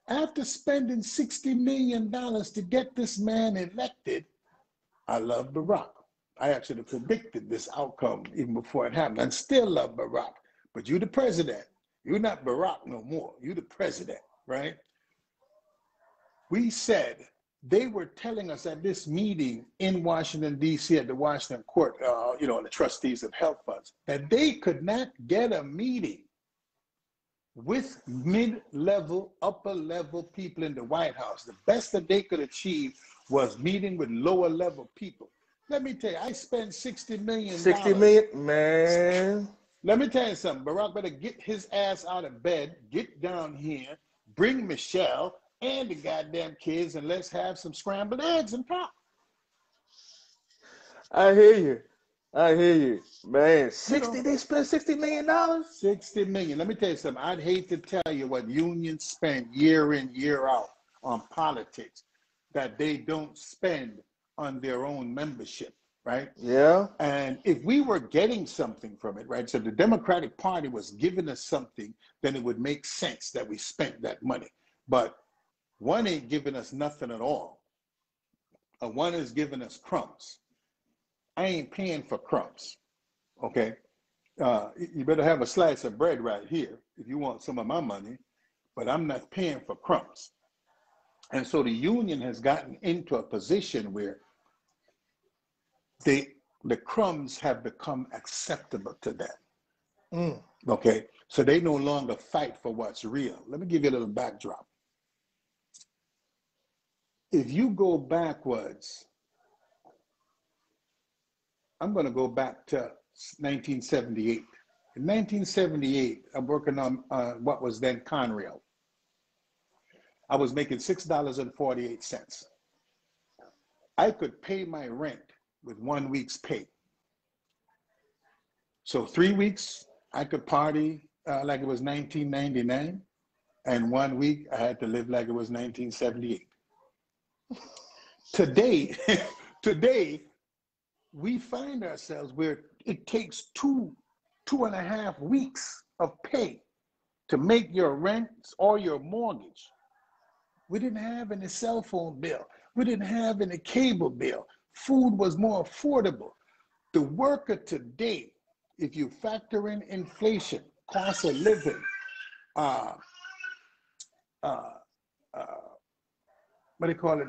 After spending $60 million to get this man elected, I love Barack. I actually predicted this outcome even before it happened. I still love Barack, but you're the president. You're not Barack no more. You're the president, right? We said they were telling us at this meeting in Washington, D.C. at the Washington court, you know, the trustees of health funds, that they could not get a meeting with mid-level, upper-level people in the White House. The best that they could achieve was meeting with lower-level people. Let me tell you, I spent $60 million. 60 million, man. Let me tell you something. Barack better get his ass out of bed, get down here, bring Michelle and the goddamn kids, and let's have some scrambled eggs and pop. I hear you. I hear you. Man, 60, You know, they spent $60 million? 60 million. Let me tell you something. I'd hate to tell you what unions spend year in, year out on politics that they don't spend on their own membership, right? Yeah. And if we were getting something from it, right? So the Democratic Party was giving us something, then it would make sense that we spent that money. But one ain't giving us nothing at all. One is giving us crumbs. I ain't paying for crumbs, okay? You better have a slice of bread right here if you want some of my money, but I'm not paying for crumbs. And so the union has gotten into a position where the crumbs have become acceptable to them. Okay, so they no longer fight for what's real. Let me give you a little backdrop. If you go backwards, I'm going to go back to 1978. In 1978, I'm working on what was then Conrail. I was making $6.48. I could pay my rent with 1 week's pay. So 3 weeks, I could party like it was 1999, and 1 week I had to live like it was 1978. Today, we find ourselves where it takes 2.5 weeks of pay to make your rent or your mortgage. We didn't have any cell phone bill. We didn't have any cable bill. Food was more affordable. The worker today, if you factor in inflation, cost of living, what do you call it?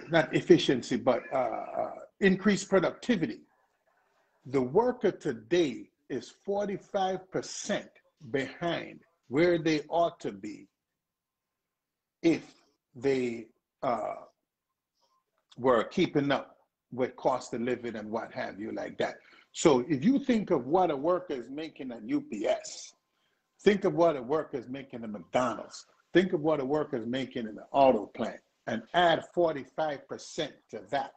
Not efficiency, but increased productivity. The worker today is 45% behind where they ought to be if they were keeping up with cost of living and what have you like that. So if you think of what a worker is making at UPS, think of what a worker is making at McDonald's, Think of what a worker is making in the auto plant and add 45% to that.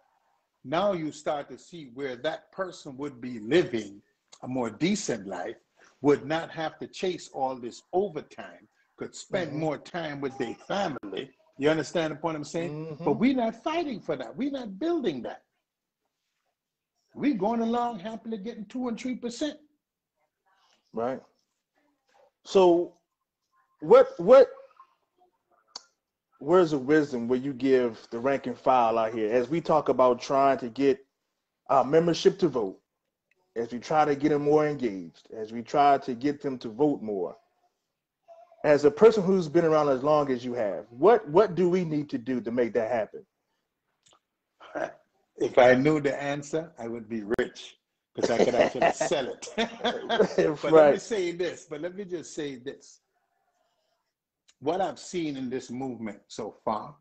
Now you start to see where that person would be living a more decent life, would not have to chase all this overtime, could spend more time with their family. You understand the point I'm saying? But we're not fighting for that. We're not building that. We're going along happily getting 2 and 3%. Right. So where's the wisdom where you give the rank and file out here as we talk about trying to get our membership to vote, as we try to get them more engaged, as we try to get them to vote more? As a person who's been around as long as you have, what do we need to do to make that happen? If I knew the answer, I would be rich because I could actually sell it. But let me say this, let me just say this. What I've seen in this movement so far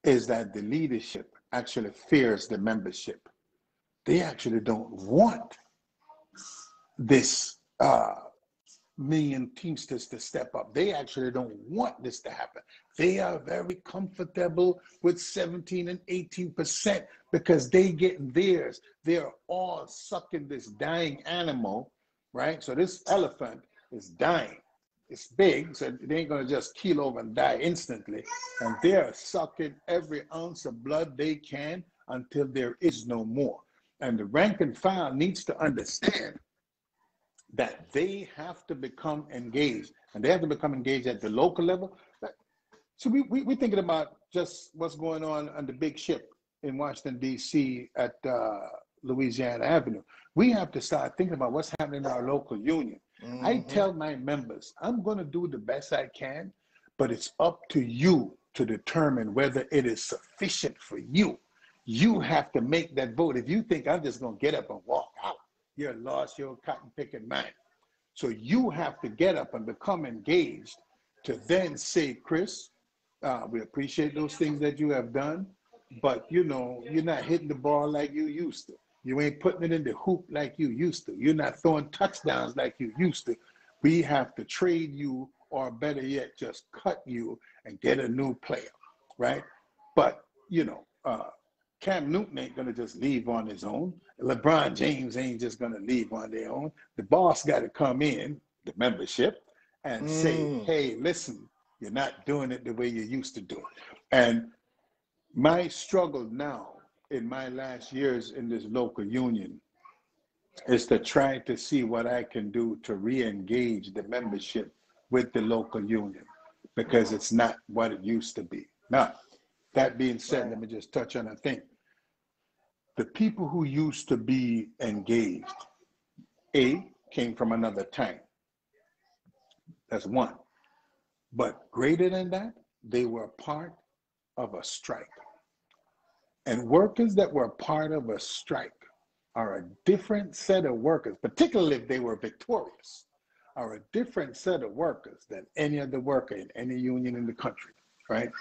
is that the leadership actually fears the membership. They actually don't want this million Teamsters to step up. They actually don't want this to happen. They are very comfortable with 17 and 18% because they get theirs. They're all sucking this dying animal, right? So this elephant is dying. It's big, so they ain't gonna just keel over and die instantly. And they're sucking every ounce of blood they can until there is no more. And the rank and file needs to understand that they have to become engaged, and they have to become engaged at the local level. So we're thinking about just what's going on the big ship in Washington, D.C. at Louisiana Avenue. We have to start thinking about what's happening in our local union. I tell my members, I'm going to do the best I can, but it's up to you to determine whether it is sufficient for you. You have to make that vote. If you think I'm just going to get up and walk out, you're lost, you're a cotton picking man. So you have to get up and become engaged to then say, Chris, we appreciate those things that you have done, but you know, you're not hitting the ball like you used to. You ain't putting it in the hoop like you used to. You're not throwing touchdowns like you used to. We have to trade you, or better yet, just cut you and get a new player, right? But, you know, Cam Newton ain't gonna just leave on his own. LeBron James ain't just gonna leave on their own. The boss got to come in, the membership, and say, hey, listen, you're not doing it the way you used to do it. And my struggle now in my last years in this local union is to try to see what I can do to re-engage the membership with the local union, because it's not what it used to be. Now, that being said, let me just touch on a thing. The people who used to be engaged, came from another time. That's one. But greater than that, they were part of a strike. And workers that were part of a strike are a different set of workers, particularly if they were victorious, are a different set of workers than any other worker in any union in the country, right?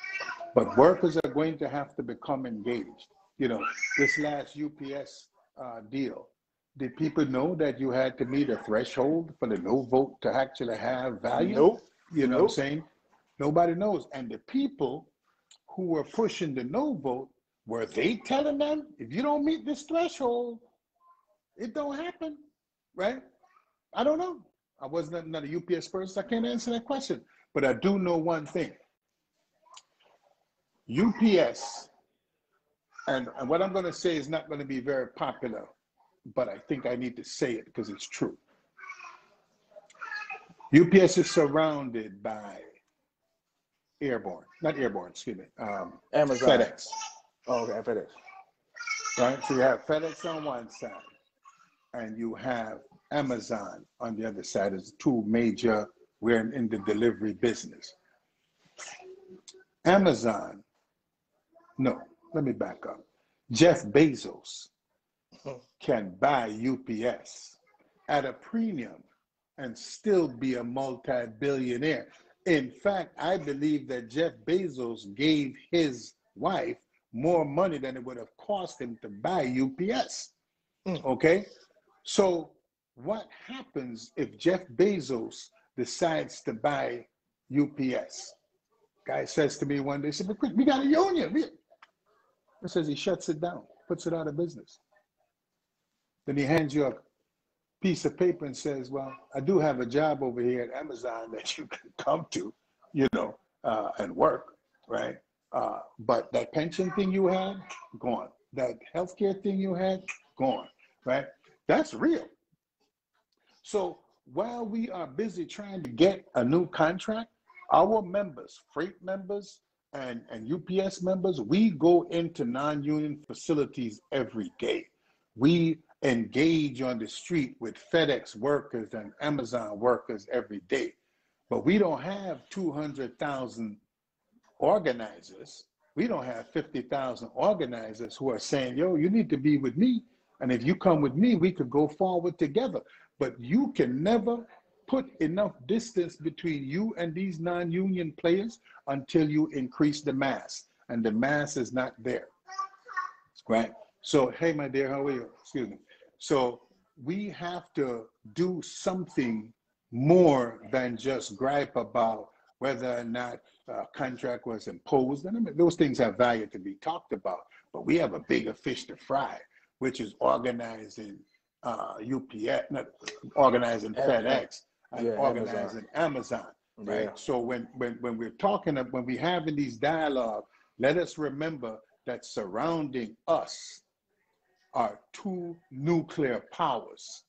But workers are going to have to become engaged. You know, this last UPS deal, did people know that you had to meet a threshold for the no vote to actually have value? Nope. You know what I'm saying? Nobody knows. And the people who were pushing the no vote, were they telling them, if you don't meet this threshold, it don't happen, right? I don't know. I wasn't not a UPS person, so I can't answer that question. But I do know one thing. UPS, and what I'm going to say is not going to be very popular, but I think I need to say it because it's true. UPS is surrounded by Amazon, FedEx. Oh, okay, FedEx. Right, so you have FedEx on one side, and you have Amazon on the other side as two major, we're in the delivery business. Amazon, no, let me back up. Jeff Bezos can buy UPS at a premium and still be a multi-billionaire. In fact, I believe that Jeff Bezos gave his wife more money than it would have cost him to buy UPS. Okay? So what happens if Jeff Bezos decides to buy UPS? Guy says to me one day, he said, we got a union. He says he shuts it down, puts it out of business. Then he hands you a piece of paper and says, well, I do have a job over here at Amazon that you can come to, and work, right? But that pension thing you had, gone. That healthcare thing you had, gone, right? That's real. So while we are busy trying to get a new contract, our members, freight members and UPS members, we go into non-union facilities every day. We engage on the street with FedEx workers and Amazon workers every day. But we don't have 200,000 organizers. We don't have 50,000 organizers who are saying, yo, you need to be with me. And if you come with me, we could go forward together. But you can never put enough distance between you and these non-union players until you increase the mass. And the mass is not there, right? So, hey, my dear, how are you? Excuse me. So we have to do something more than just gripe about whether or not a contract was imposed. And I mean, those things have value to be talked about, but we have a bigger fish to fry, which is organizing UPS, not organizing FedEx, and organizing Amazon, right? Yeah. So when we're talking, when we're having these dialogue, let us remember that surrounding us are two nuclear powers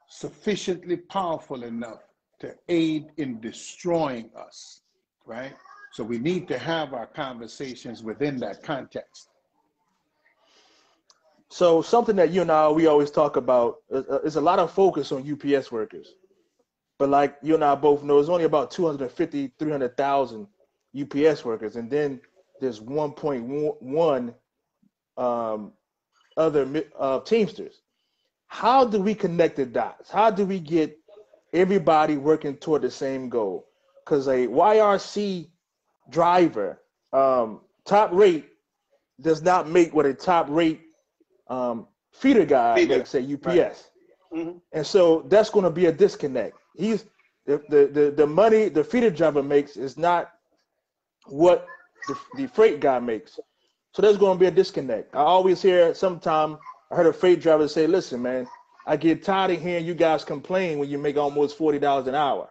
sufficiently powerful enough to aid in destroying us, right? So we need to have our conversations within that context. So something that you and I, we always talk about is a lot of focus on UPS workers. But like you and I both know, there's only about 250, 300,000 UPS workers. And then there's 1.1 other Teamsters. How do we connect the dots? How do we get everybody working toward the same goal? Because a YRC driver, top rate, does not make what a top rate feeder guy makes at UPS. Right. Mm-hmm. And so that's going to be a disconnect. He's the money the feeder driver makes is not what the freight guy makes. So there's going to be a disconnect. I always hear, sometime I heard a freight driver say, listen, man, I get tired of hearing you guys complain when you make almost $40 an hour.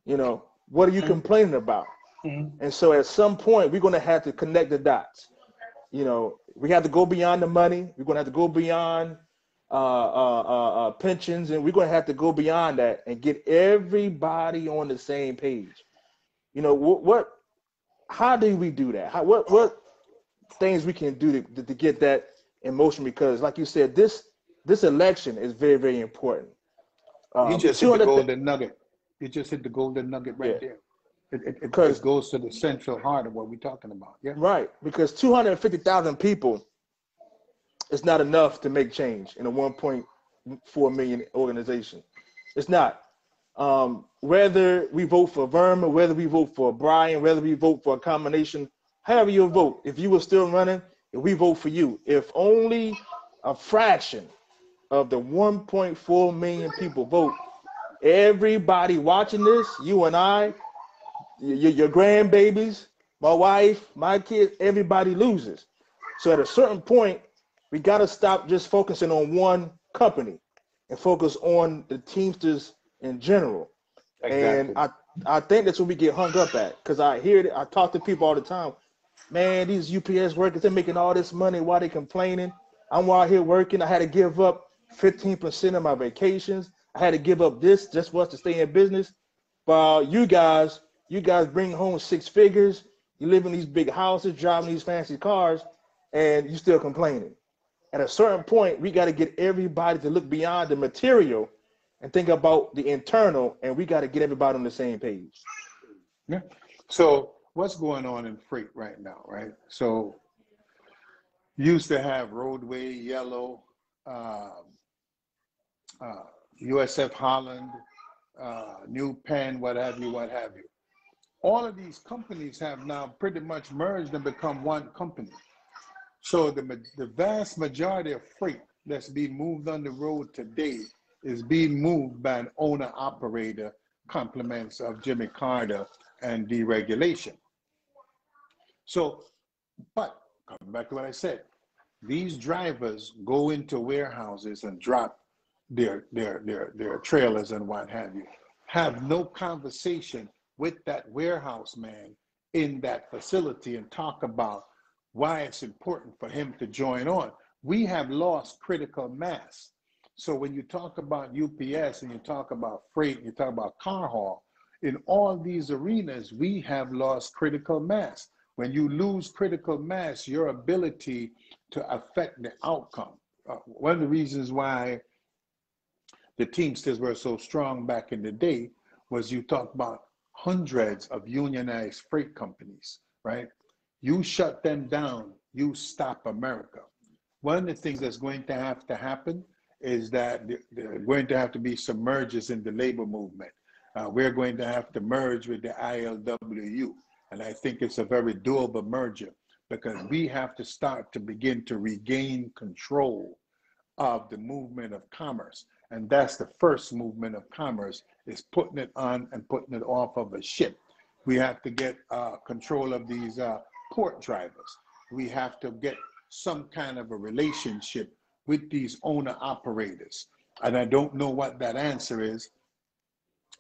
You know, what are you complaining about? Mm-hmm. And so at some point, we're going to have to connect the dots. You know, we have to go beyond the money. We're going to have to go beyond pensions, and we're going to have to go beyond that and get everybody on the same page. You know, how do we do that? What things we can do to get that in motion? Because like you said, this election is very, very important. You just hit the golden nugget. You just hit the golden nugget right there. It goes to the central heart of what we're talking about. Yeah. Right. Because 250,000 people is not enough to make change in a 1.4 million organization. It's not. Whether we vote for Verma, whether we vote for Brian, whether we vote for a combination, however you vote, if you were still running, if we vote for you, if only a fraction of the 1.4 million people vote, everybody watching this, you and I, your grandbabies, my wife, my kids, everybody loses. So at a certain point, we got to stop just focusing on one company and focus on the Teamsters in general. Exactly. And I think that's what we get hung up at, because I hear it. I talk to people all the time. Man, these UPS workers, they're making all this money while they're complaining. I'm out here working. I had to give up 15% of my vacations. I had to give up this just for us to stay in business. While you guys bring home 6 figures. You live in these big houses, driving these fancy cars, and you still complaining. At a certain point, we got to get everybody to look beyond the material and think about the internal, and we got to get everybody on the same page. Yeah. So what's going on in freight right now, right? So used to have Roadway, Yellow, USF Holland, New Penn, what have you. All of these companies have now pretty much merged and become one company. So the vast majority of freight that's being moved on the road today is being moved by an owner-operator, compliments of Jimmy Carter and deregulation, So, but coming back to what I said, these drivers go into warehouses and drop their trailers and what have you. Have no conversation with that warehouse man in that facility and talk about why it's important for him to join on. We have lost critical mass. So when you talk about UPS and you talk about freight, and you talk about car haul, in all these arenas, we have lost critical mass. When you lose critical mass, your ability to affect the outcome. One of the reasons why the Teamsters were so strong back in the day was you talk about hundreds of unionized freight companies, right? You shut them down, you stop America. One of the things that's going to have to happen is that there are going to have to be some mergers in the labor movement. We're going to have to merge with the ILWU. And I think it's a very doable merger because we have to start to begin to regain control of the movement of commerce. And that's the first movement of commerce, is putting it on and putting it off of a ship. We have to get control of these port drivers. We have to get some kind of a relationship with these owner operators. And I don't know what that answer is.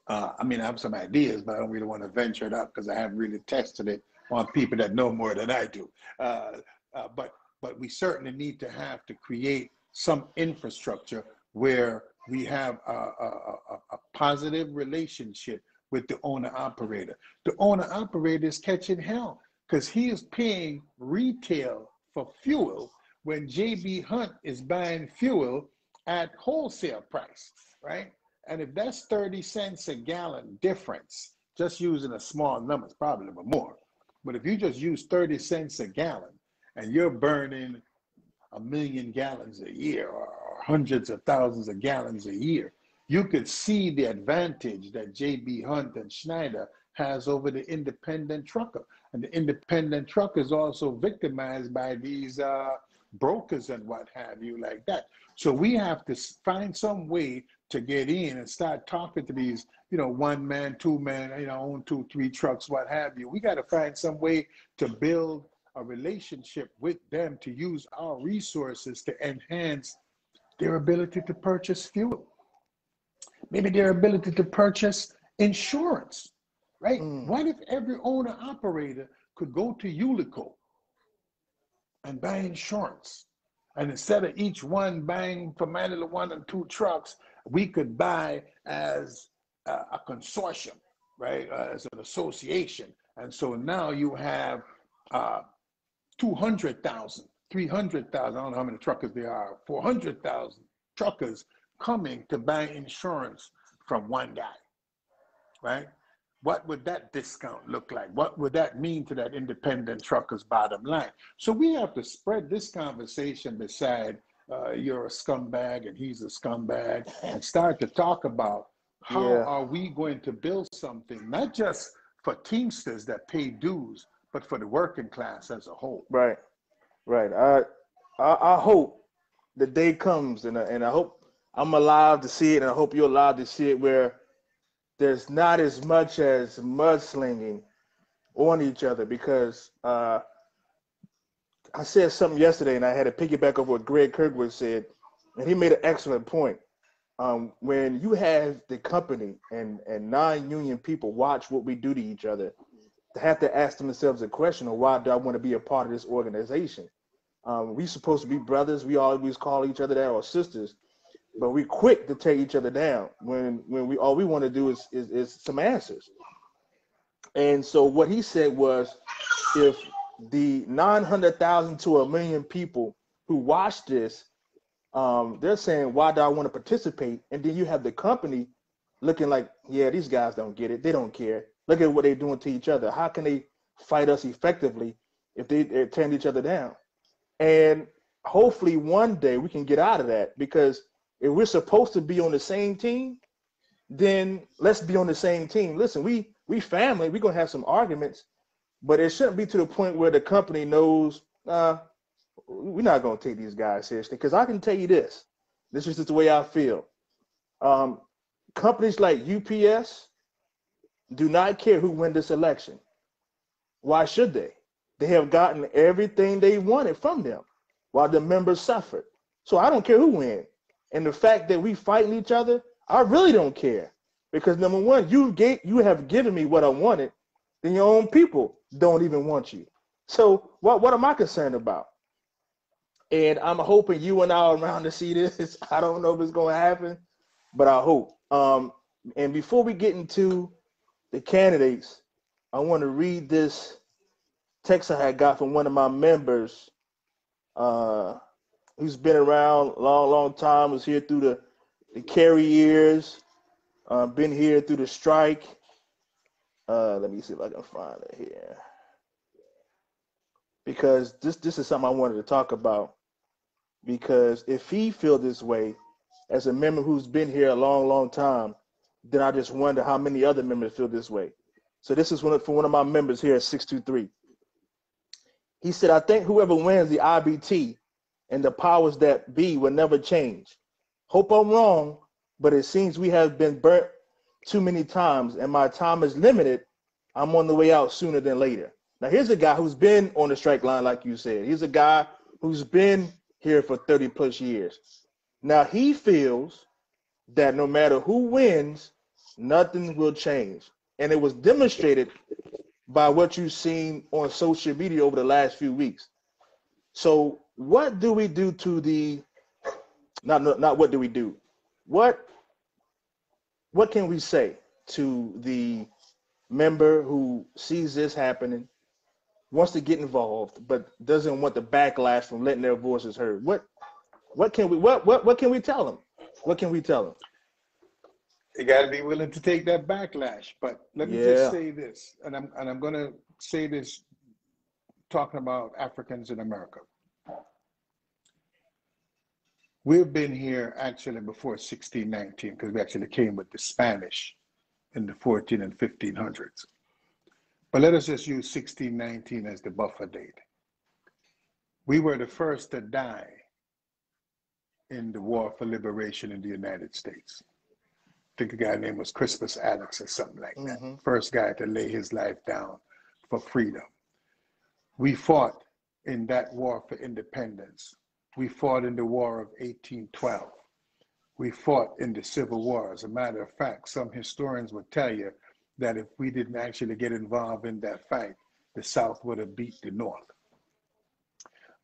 I mean, I have some ideas, but I don't really want to venture it up because I haven't really tested it on people that know more than I do. But we certainly need to have to create some infrastructure where we have a positive relationship with the owner operator. The owner operator is catching hell because he is paying retail for fuel when JB Hunt is buying fuel at wholesale price, right? And if that's 30 cents a gallon difference, just using a small number, it's probably a little more. But if you just use 30 cents a gallon and you're burning 1 million gallons a year or hundreds of thousands of gallons a year, you could see the advantage that JB Hunt and Schneider has over the independent trucker. And the independent trucker is also victimized by these brokers and what have you like that. So we have to find some way to get in and start talking to these, you know, one man, two man, you know, own 2, 3 trucks, what have you. We got to find some way to build a relationship with them to use our resources to enhance their ability to purchase fuel. Maybe their ability to purchase insurance, right? What if every owner operator could go to Ulico and buy insurance? And instead of each one buying for manually 1 and 2 trucks, we could buy as a consortium, right? As an association. And so now you have 200,000, 300,000, I don't know how many truckers there are, 400,000 truckers coming to buy insurance from one guy, right? What would that discount look like? What would that mean to that independent trucker's bottom line? So we have to spread this conversation beside you're a scumbag and he's a scumbag, and start to talk about how are we going to build something, not just for Teamsters that pay dues, but for the working class as a whole. Right, right. I hope the day comes, and I hope I'm alive to see it, and I hope you're alive to see it, where there's not as much as mudslinging on each other. Because I said something yesterday, and I had to piggyback off what Greg Kirkwood said, and he made an excellent point. When you have the company and non-union people watch what we do to each other, they have to ask themselves a question of, why do I want to be a part of this organization? We supposed to be brothers. We always call each other that, or sisters, but we quick to tear each other down when we all we want to do is some answers. And so what he said was, if the 900,000 to 1 million people who watch this, they're saying, why do I want to participate? And then you have the company looking like, yeah, these guys don't get it. They don't care. Look at what they're doing to each other. How can they fight us effectively if they're tearing each other down? And hopefully one day we can get out of that, because if we're supposed to be on the same team, then let's be on the same team. Listen, we family, we're going to have some arguments, but it shouldn't be to the point where the company knows, we're not going to take these guys seriously. Because I can tell you this is just the way I feel. Companies like UPS do not care who wins this election. Why should they? They have gotten everything they wanted from them while the members suffered. So I don't care who wins. And the fact that we fighting each other, I really don't care. Because number one, you have given me what I wanted, then your own people don't even want you. So what am I concerned about? And I'm hoping you and I are around to see this. I don't know if it's going to happen, but I hope. And before we get into the candidates, I want to read this text I had got from one of my members who's been around a long, long time, was here through the carry years, been here through the strike. Let me see if I can find it here. Because this is something I wanted to talk about. Because if he feel this way, as a member who's been here a long, long time, then I just wonder how many other members feel this way. So this is for one of my members here at 623. He said, I think whoever wins the IBT and the powers that be will never change. Hope I'm wrong, but it seems we have been burnt too many times and my time is limited. I'm on the way out sooner than later. Now, here's a guy who's been on the strike line, like you said. He's a guy who's been here for 30 plus years. Now, he feels that no matter who wins, nothing will change. And it was demonstrated by what you've seen on social media over the last few weeks. So what do we do to the, not what do we do? What can we say to the member who sees this happening, wants to get involved, but doesn't want the backlash from letting their voices heard? What can we tell them? What can we tell them? You got to be willing to take that backlash. But let me just say this, and I'm going to say this talking about Africans in America. We've been here actually before 1619 because we actually came with the Spanish in the 14 and 1500s. But let us just use 1619 as the buffer date. We were the first to die in the War for Liberation in the United States. I think a guy named was Crispus Attucks or something like that. First guy to lay his life down for freedom. We fought in that war for independence. We fought in the War of 1812. We fought in the Civil War. As a matter of fact, some historians would tell you that if we didn't actually get involved in that fight, the South would have beat the North.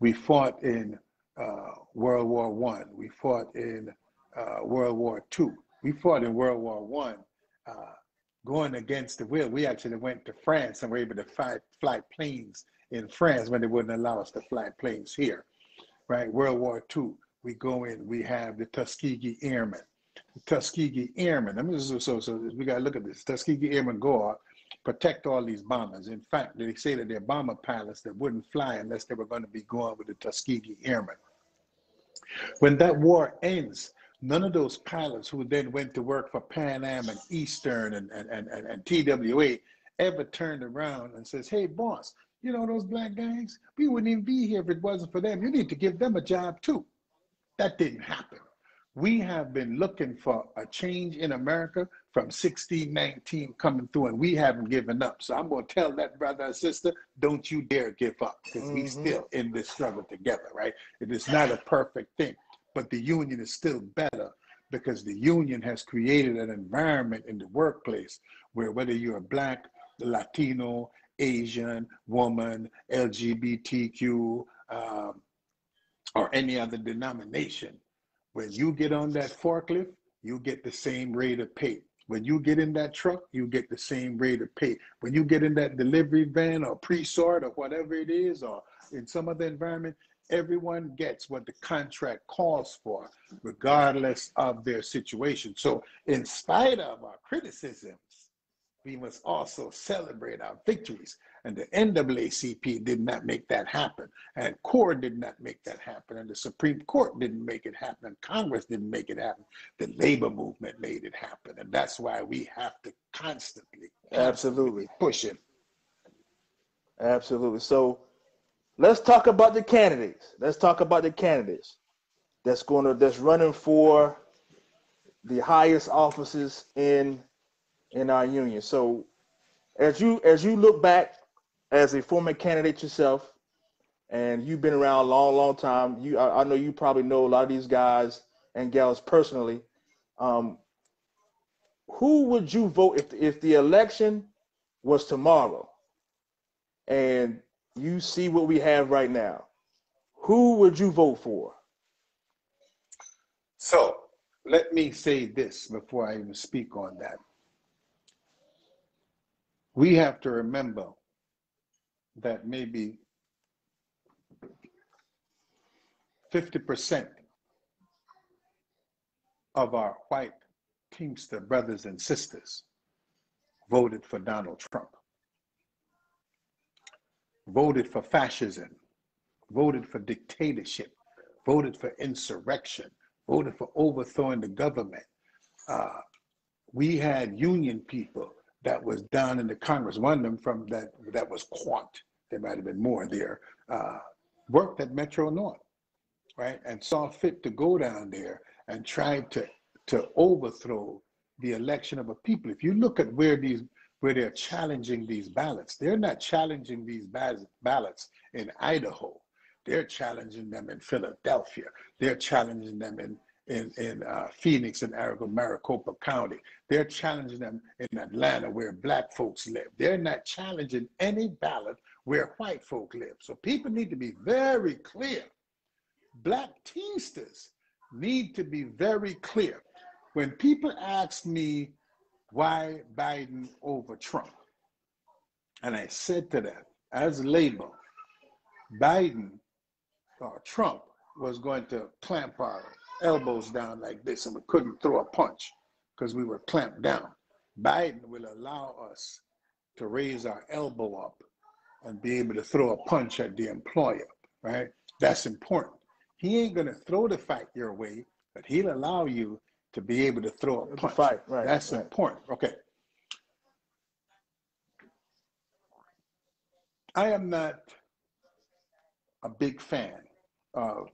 We fought in World War I. We fought in World War II. We fought in World War I, going against the will. We actually went to France and were able to fly planes in France when they wouldn't allow us to fly planes here, right? World War II, we go in, we have the Tuskegee Airmen. The Tuskegee Airmen, I mean, so we got to look at this. Tuskegee Airmen go out, protect all these bombers. In fact, they say that they're bomber pilots that wouldn't fly unless they were going to be going with the Tuskegee Airmen. When that war ends, none of those pilots who then went to work for Pan Am and Eastern and TWA ever turned around and says, hey, boss, you know those black guys? We wouldn't even be here if it wasn't for them. You need to give them a job too. That didn't happen. We have been looking for a change in America from 1619 coming through, and we haven't given up. So I'm going to tell that brother and sister, don't you dare give up, because we still in this struggle together, right? It is not a perfect thing, but the union is still better because the union has created an environment in the workplace where whether you're a black, Latino, Asian, woman, LGBTQ, or any other denomination, when you get on that forklift, you get the same rate of pay. When you get in that truck, you get the same rate of pay. When you get in that delivery van or pre-sort or whatever it is, or in some other environment, everyone gets what the contract calls for, regardless of their situation. So in spite of our criticisms, we must also celebrate our victories. And the NAACP did not make that happen. And CORE did not make that happen. And the Supreme Court didn't make it happen. And Congress didn't make it happen. The labor movement made it happen. And that's why we have to constantly push it. Absolutely. So let's talk about the candidates. Let's talk about the candidates that's running for the highest offices in our union. So as you look back as a former candidate yourself, and you've been around a long, long time. I know you probably know a lot of these guys and gals personally. Um, who would you vote if the election was tomorrow and you see what we have right now? Who would you vote for? So let me say this before I even speak on that. We have to remember that maybe 50% of our white Teamster brothers and sisters voted for Donald Trump, voted for fascism, voted for dictatorship, voted for insurrection, voted for overthrowing the government. We had union people that was down in the Congress. One of them from that was Quant. There might have been more there. Worked at Metro North, right, and saw fit to go down there and try to overthrow the election of a people. If you look at where they're challenging these ballots, they're not challenging these ballots in Idaho. They're challenging them in Philadelphia. They're challenging them in Phoenix and Maricopa County. They're challenging them in Atlanta where black folks live. They're not challenging any ballot where white folk live. So people need to be very clear. Black Teamsters need to be very clear. When people ask me why Biden over Trump, and I said to them, as Labor, Biden or Trump was going to clamp our elbows down like this and we couldn't throw a punch because we were clamped down. Biden will allow us to raise our elbow up and be able to throw a punch at the employer, right? That's important. He ain't going to throw the fight your way, but he'll allow you to be able to throw a punch. Fight, right? That's right. important. Okay. I am not a big fan of,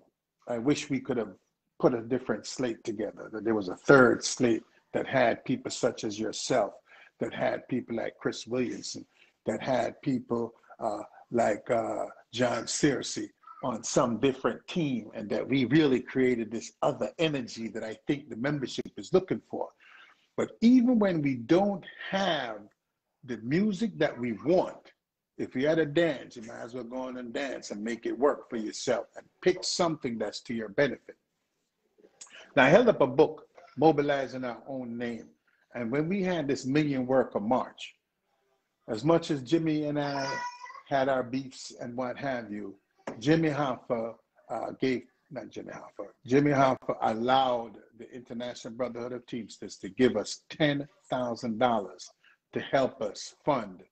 I wish we could have put a different slate together, that there was a third slate that had people such as yourself, that had people like Chris Williamson, that had people like John Searcy on some different team, and that we really created this other energy that I think the membership is looking for. But even when we don't have the music that we want, if you're at a dance, you might as well go on and dance and make it work for yourself and pick something that's to your benefit. Now, I held up a book, Mobilizing Our Own Name. And when we had this Million Worker March, as much as Jimmy and I had our beefs and what have you, Jimmy Hoffa allowed the International Brotherhood of Teamsters to give us $10,000 to help us fund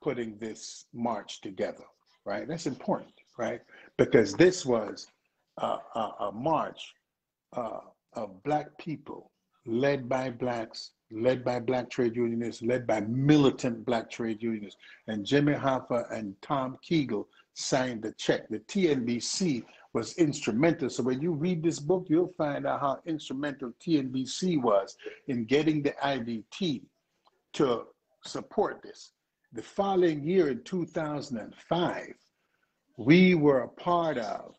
putting this march together, right? That's important, right? Because this was a march of Black people led by Blacks, led by Black trade unionists, led by militant Black trade unionists. And Jimmy Hoffa and Tom Kegel signed the check. The TNBC was instrumental. So when you read this book, you'll find out how instrumental TNBC was in getting the IBT to support this. The following year in 2005, we were a part of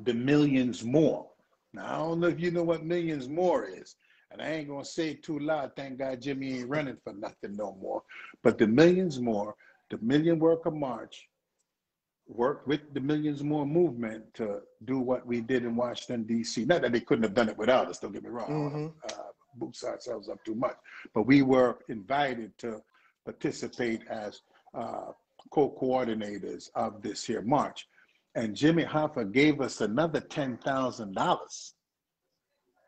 the Millions More. Now, I don't know if you know what Millions More is, and I ain't gonna say it too loud, thank God Jimmy ain't running for nothing no more. But the Millions More, the Million Worker March, worked with the Millions More movement to do what we did in Washington, D.C. Not that they couldn't have done it without us, don't get me wrong, I don't want to boost ourselves up too much, but we were invited to participate as co-coordinators of this here march. And Jimmy Hoffa gave us another $10,000.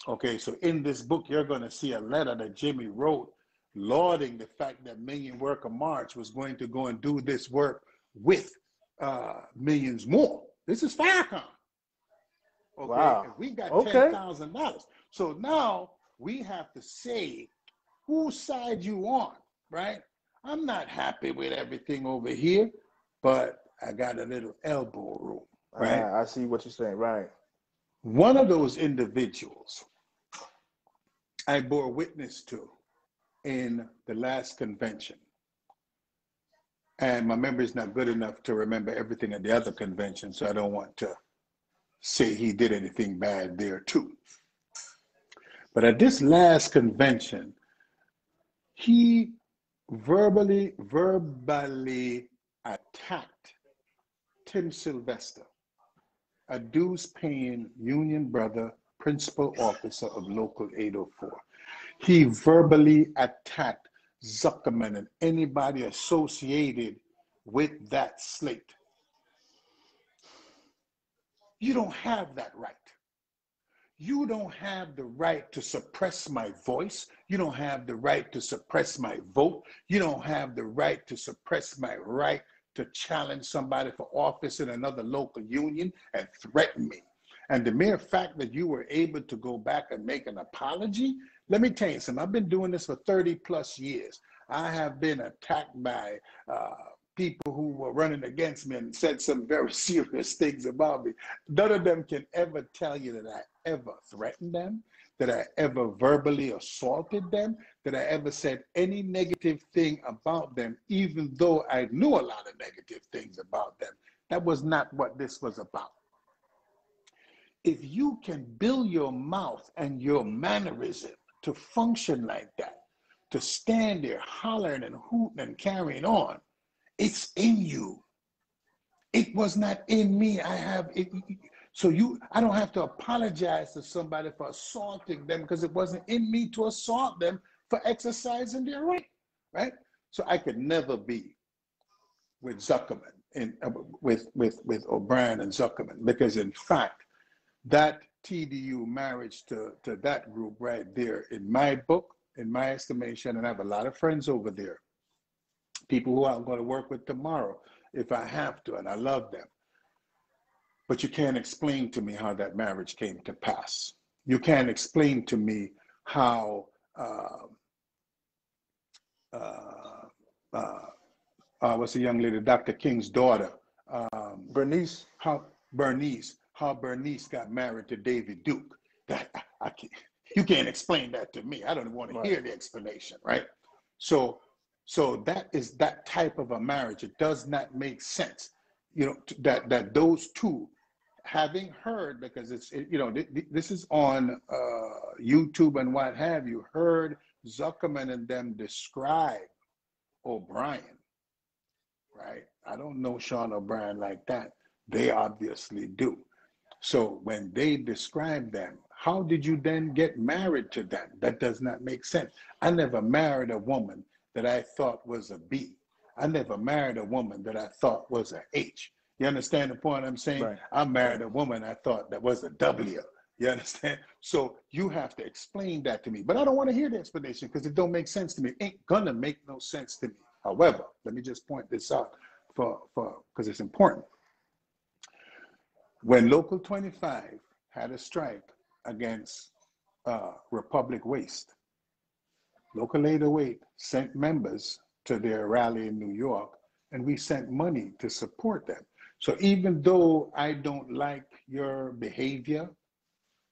Okay, so in this book, you're going to see a letter that Jimmy wrote lauding the fact that Million Worker March was going to go and do this work with Millions More. This is Farrakhan. Okay, Wow. and we got Okay. $10,000. So now we have to say whose side you on, right? I'm not happy with everything over here, but I got a little elbow room, right? I see what you're saying, right. One of those individuals I bore witness to in the last convention And my memory is not good enough to remember everything at the other convention, so I don't want to say he did anything bad there too. But at this last convention, he verbally attacked Tim Sylvester, a dues-paying union brother, principal officer of Local 804. He verbally attacked Zuckerman and anybody associated with that slate. You don't have that right. You don't have the right to suppress my voice. You don't have the right to suppress my vote. You don't have the right to suppress my right to challenge somebody for office in another local union and threaten me. And the mere fact that you were able to go back and make an apology, let me tell you something. I've been doing this for 30 plus years. I have been attacked by people who were running against me and said some very serious things about me. None of them can ever tell you that I ever threatened them, that I ever verbally assaulted them, that I ever said any negative thing about them, even though I knew a lot of negative things about them. That was not what this was about. If you can build your mouth and your mannerism to function like that, to stand there hollering and hooting and carrying on, it's in you. It was not in me. I have it. So I don't have to apologize to somebody for assaulting them because it wasn't in me to assault them for exercising their right? So I could never be with Zuckerman with O'Brien and Zuckerman, because in fact, that TDU marriage to that group right there, in my book, in my estimation, and I have a lot of friends over there, people who I'm going to work with tomorrow if I have to, and I love them. But you can't explain to me how that marriage came to pass. You can't explain to me how what's the young lady, Dr. King's daughter, Bernice. How Bernice got married to David Duke. That I can't, you can't explain that to me. I don't want to hear the explanation, right? So that is that type of a marriage. It does not make sense, that those two, having heard, because it's this is on YouTube and what have you, heard Zuckerman and them describe O'Brien, right? I don't know Sean O'Brien like that. They obviously do. So when they describe them, how did you then get married to them? That does not make sense. I never married a woman that I thought was a B. I never married a woman that I thought was a H. You understand the point I'm saying? Right. I married a woman I thought that was a W. You understand? So you have to explain that to me. But I don't want to hear the explanation because it don't make sense to me. It ain't gonna make no sense to me. However, let me just point this out because it's important. When Local 25 had a strike against Republic Waste, Local 808 sent members to their rally in New York, and we sent money to support them. So even though I don't like your behavior,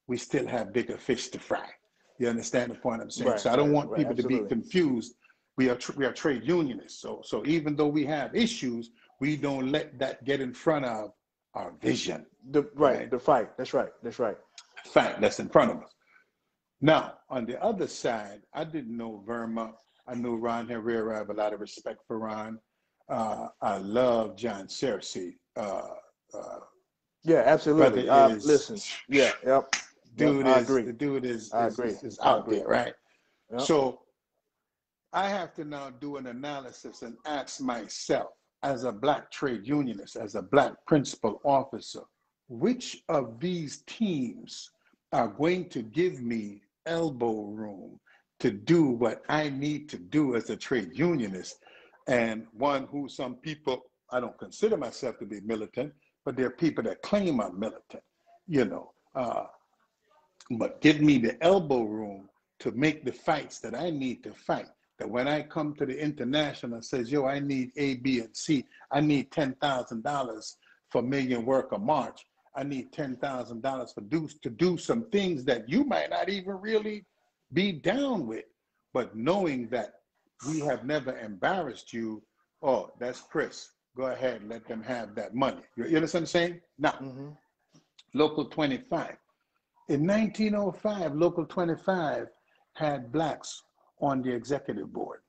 we still have bigger fish to fry. You understand the point I'm saying? Right, so I don't want people absolutely. to be confused. We are trade unionists. So even though we have issues, we don't let that get in front of our vision. The fight. That's right. Fact that's in front of us. Now, on the other side, I didn't know Verma. I knew Ron Herrera. I have a lot of respect for Ron. I love John Searcy. Yeah, absolutely. Listen. Yeah, yep. Dude I is agree. The dude is I out agree. there, right? Yep. So I have to now do an analysis and ask myself, as a Black trade unionist, as a Black principal officer, which of these teams are going to give me elbow room to do what I need to do as a trade unionist, and one who some people, I don't consider myself to be militant, but there are people that claim I'm militant, but give me the elbow room to make the fights that I need to fight. That when I come to the international and says, yo, I need A, B, and C, I need $10,000 for Million Worker March. I need $10,000 to do some things that you might not even really be down with. But knowing that we have never embarrassed you oh, that's Chris. Go ahead and let them have that money. You understand what I'm saying? Now, Mm-hmm. Local 25. In 1905, Local 25 had blacks on the executive board.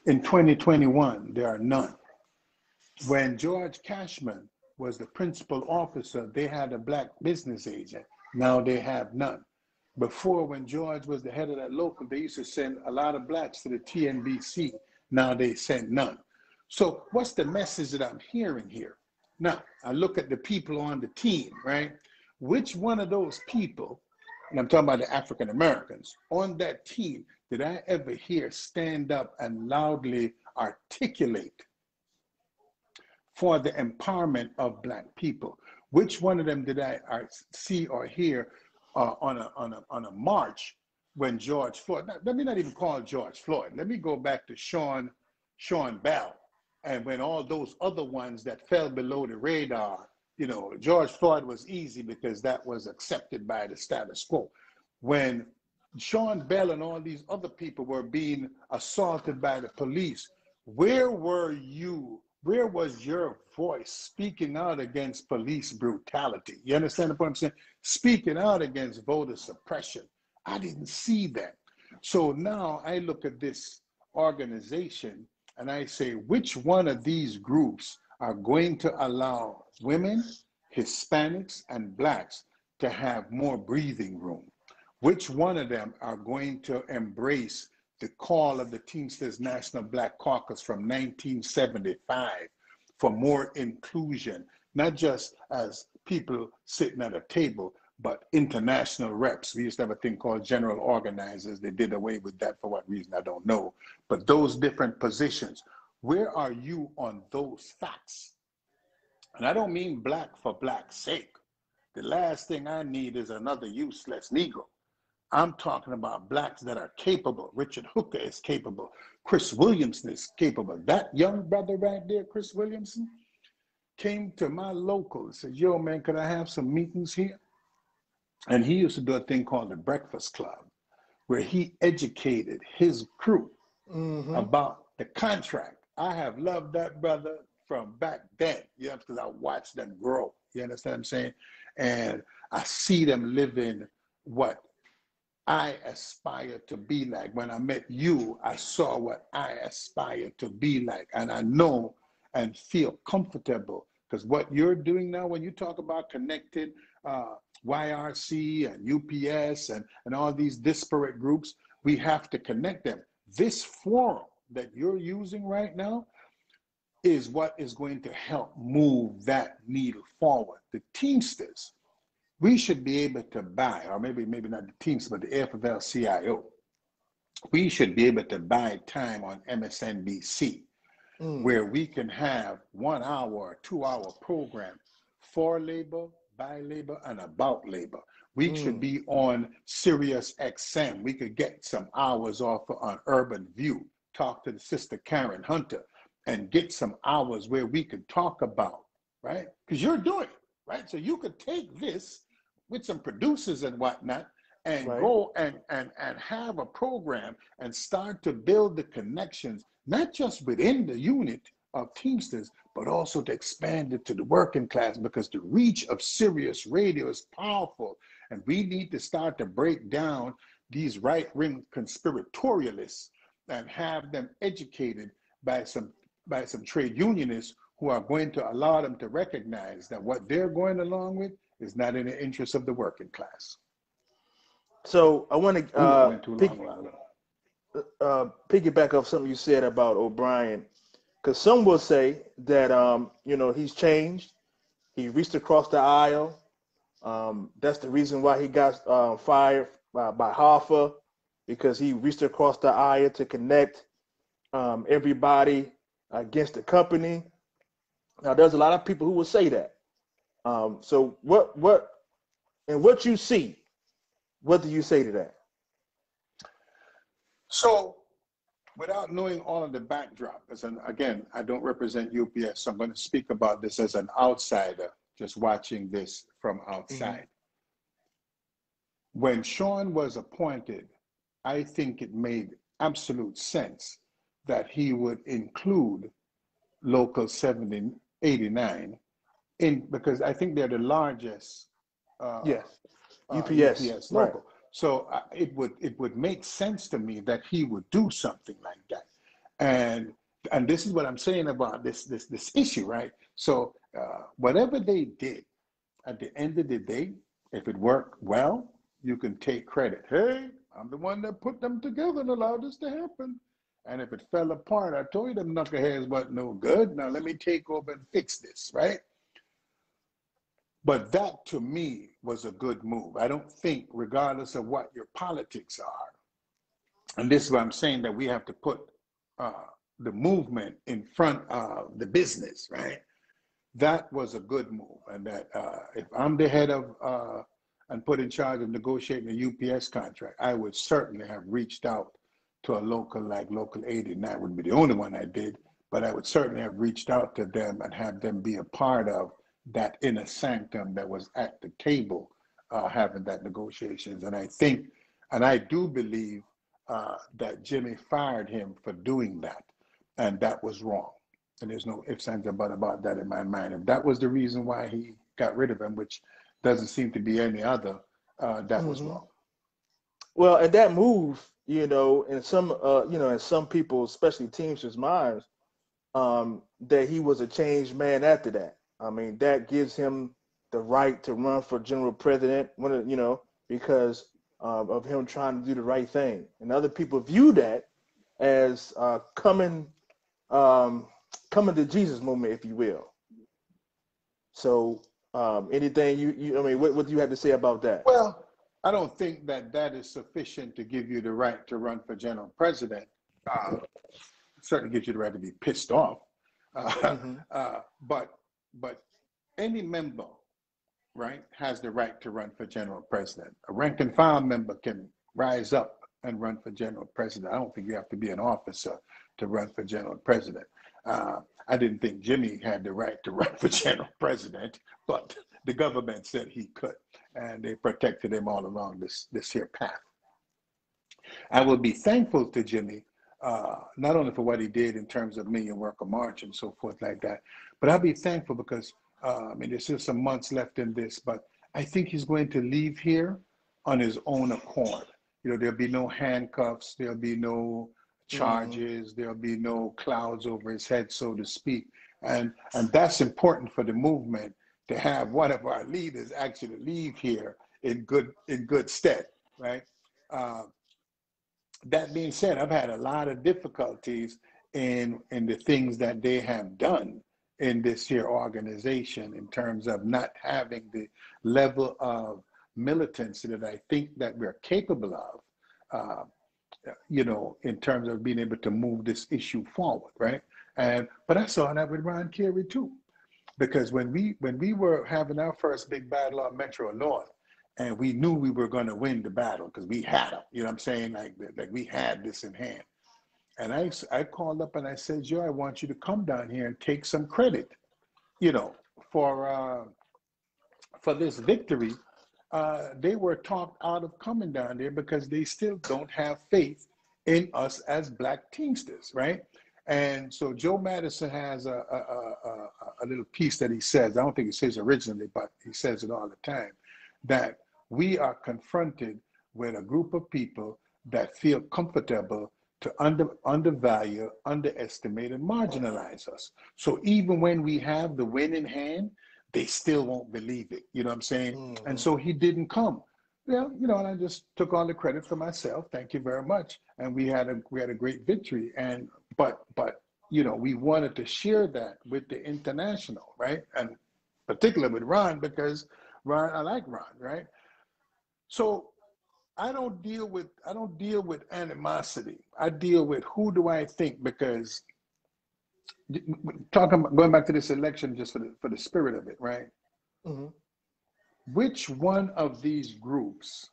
In 2021, there are none. When George Cashman was the principal officer, they had a black business agent. Now they have none. Before, when George was the head of that local, they used to send a lot of blacks to the TNBC. Now they send none. So what's the message that I'm hearing here? Now, I look at the people on the team, right? Which one of those people, and I'm talking about the African Americans, on that team did I ever hear stand up and loudly articulate for the empowerment of black people? Which one of them did I see or hear on a march when George Floyd? Now, let me not even call George Floyd. Let me go back to Sean Bell, and when all those other ones that fell below the radar, you know, George Floyd was easy because that was accepted by the status quo. When Sean Bell and all these other people were being assaulted by the police, where were you? Where was your voice speaking out against police brutality? You understand what I'm saying? Speaking out against voter suppression. I didn't see that. So now I look at this organization and I say, which one of these groups are going to allow women, Hispanics, and blacks to have more breathing room? Which one of them are going to embrace the call of the Teamsters National Black Caucus from 1975 for more inclusion, not just as people sitting at a table, but international reps? We used to have a thing called general organizers. They did away with that for what reason, I don't know. But those different positions, where are you on those facts? And I don't mean black for black's sake. The last thing I need is another useless Negro. I'm talking about blacks that are capable. Richard Hooker is capable. Chris Williamson is capable. That young brother right there, Chris Williamson, came to my local and said, yo, man, could I have some meetings here? And he used to do a thing called the Breakfast Club, where he educated his crew about the contract. I have loved that brother from back then, you know, because I watched them grow. You understand what I'm saying? And I see them living what I aspire to be like. When I met you, I saw what I aspire to be like. And I know and feel comfortable because what you're doing now, when you talk about connected YRC and UPS and all these disparate groups, we have to connect them. This forum that you're using right now is what is going to help move that needle forward. The Teamsters, we should be able to buy, or maybe not the Teamsters, but the AFL-CIO, we should be able to buy time on MSNBC where we can have 1 hour or 2 hour program for labor, by labor, and about labor. We should be on Sirius XM. We could get some hours off on Urban View, talk to the sister Karen Hunter, and get some hours where we could talk about, right? Because you're doing it, right? So you could take this with some producers and whatnot and go and have a program and start to build the connections, not just within the unit of Teamsters, but also to expand it to the working class, because the reach of Sirius Radio is powerful. And we need to start to break down these right-wing conspiratorialists and have them educated by some trade unionists who are going to allow them to recognize that what they're going along with is not in the interest of the working class. So I want to piggyback off something you said about O'Brien, because some will say that he's changed. He reached across the aisle. That's the reason why he got fired by Hoffa, because he reached across the aisle to connect everybody against the company. Now, there's a lot of people who will say that. So what you see, what do you say to that? So, without knowing all of the backdrop, again, I don't represent UPS, so I'm going to speak about this as an outsider, just watching this from outside. When Sean was appointed, I think it made absolute sense that he would include Local 89 because I think they're the largest uh, Yes. UPS. UPS Right. local. So it would make sense to me that he would do something like that. And and this is what I'm saying about this issue, right? So whatever they did, at the end of the day, if it worked well, you can take credit. Hey, I'm the one that put them together and allowed this to happen. And if it fell apart, I told you them knuckleheads wasn't no good. Now let me take over and fix this, right? But that to me was a good move. I don't think, regardless of what your politics are, and this is what I'm saying, that we have to put uh, the movement in front of the business, right? That was a good move. And that if I'm the head of and put in charge of negotiating a UPS contract, I would certainly have reached out to a local like Local 89. Wouldn't be the only one I did, but I would certainly have reached out to them and have them be a part of that inner sanctum that was at the table having that negotiations. And I think, and I do believe that Jimmy fired him for doing that, and that was wrong. And there's no ifs, ands, or buts about that in my mind. If that was the reason why he got rid of him, which doesn't seem to be any other, that was Hmm. wrong. Well, and that move, in some people, especially Teamsters minds, that he was a changed man after that. I mean, that gives him the right to run for general president, because of him trying to do the right thing. And other people view that as um, coming to Jesus movement, if you will. So, anything I mean, what do you have to say about that? Well, I don't think that that is sufficient to give you the right to run for general president. Uh, Certainly gives you the right to be pissed off. Uh, Hmm. uh, but but any member, right, has the right to run for general president. A rank and file member can rise up and run for general president. I don't think you have to be an officer to run for general president. I didn't think Jimmy had the right to run for general president, but the government said he could, and they protected him all along this here path. I will be thankful to Jimmy, not only for what he did in terms of Million Worker March and so forth like that, but I'll be thankful because, I mean, there's still some months left in this, but I think he's going to leave here on his own accord. You know, there'll be no handcuffs, there'll be no Hmm. charges, there'll be no clouds over his head, so to speak. And that's important for the movement, to have one of our leaders actually leave here in good stead, right? Uh, that being said, I've had a lot of difficulties in the things that they have done in this here organization in terms of not having the level of militancy that I think that we're capable of, uh, in terms of being able to move this issue forward, right? And but I saw that with Ron Kerry too, because when we were having our first big battle on Metro North, and we knew we were going to win the battle because we had them. You know what I'm saying? Like we had this in hand. And I called up and I said, Joe, I want you to come down here and take some credit, you know, for uh, for this victory. They were talked out of coming down there because they still don't have faith in us as Black Teamsters, right? And so Joe Madison has a little piece that he says. I don't think he says originally, but he says it all the time, that we are confronted with a group of people that feel comfortable to undervalue, underestimate, and marginalize us. So even when we have the win in hand, they still won't believe it. You know what I'm saying? And Hmm. so he didn't come. Well, and I just took all the credit for myself. Thank you very much. And we had a great victory. And but we wanted to share that with the international, right? And particularly with Ron, because Ron, I like Ron, right? So I don't deal with animosity. I deal with who do I think, because talking about going back to this election just for the spirit of it, right? Hmm. Which one of these groups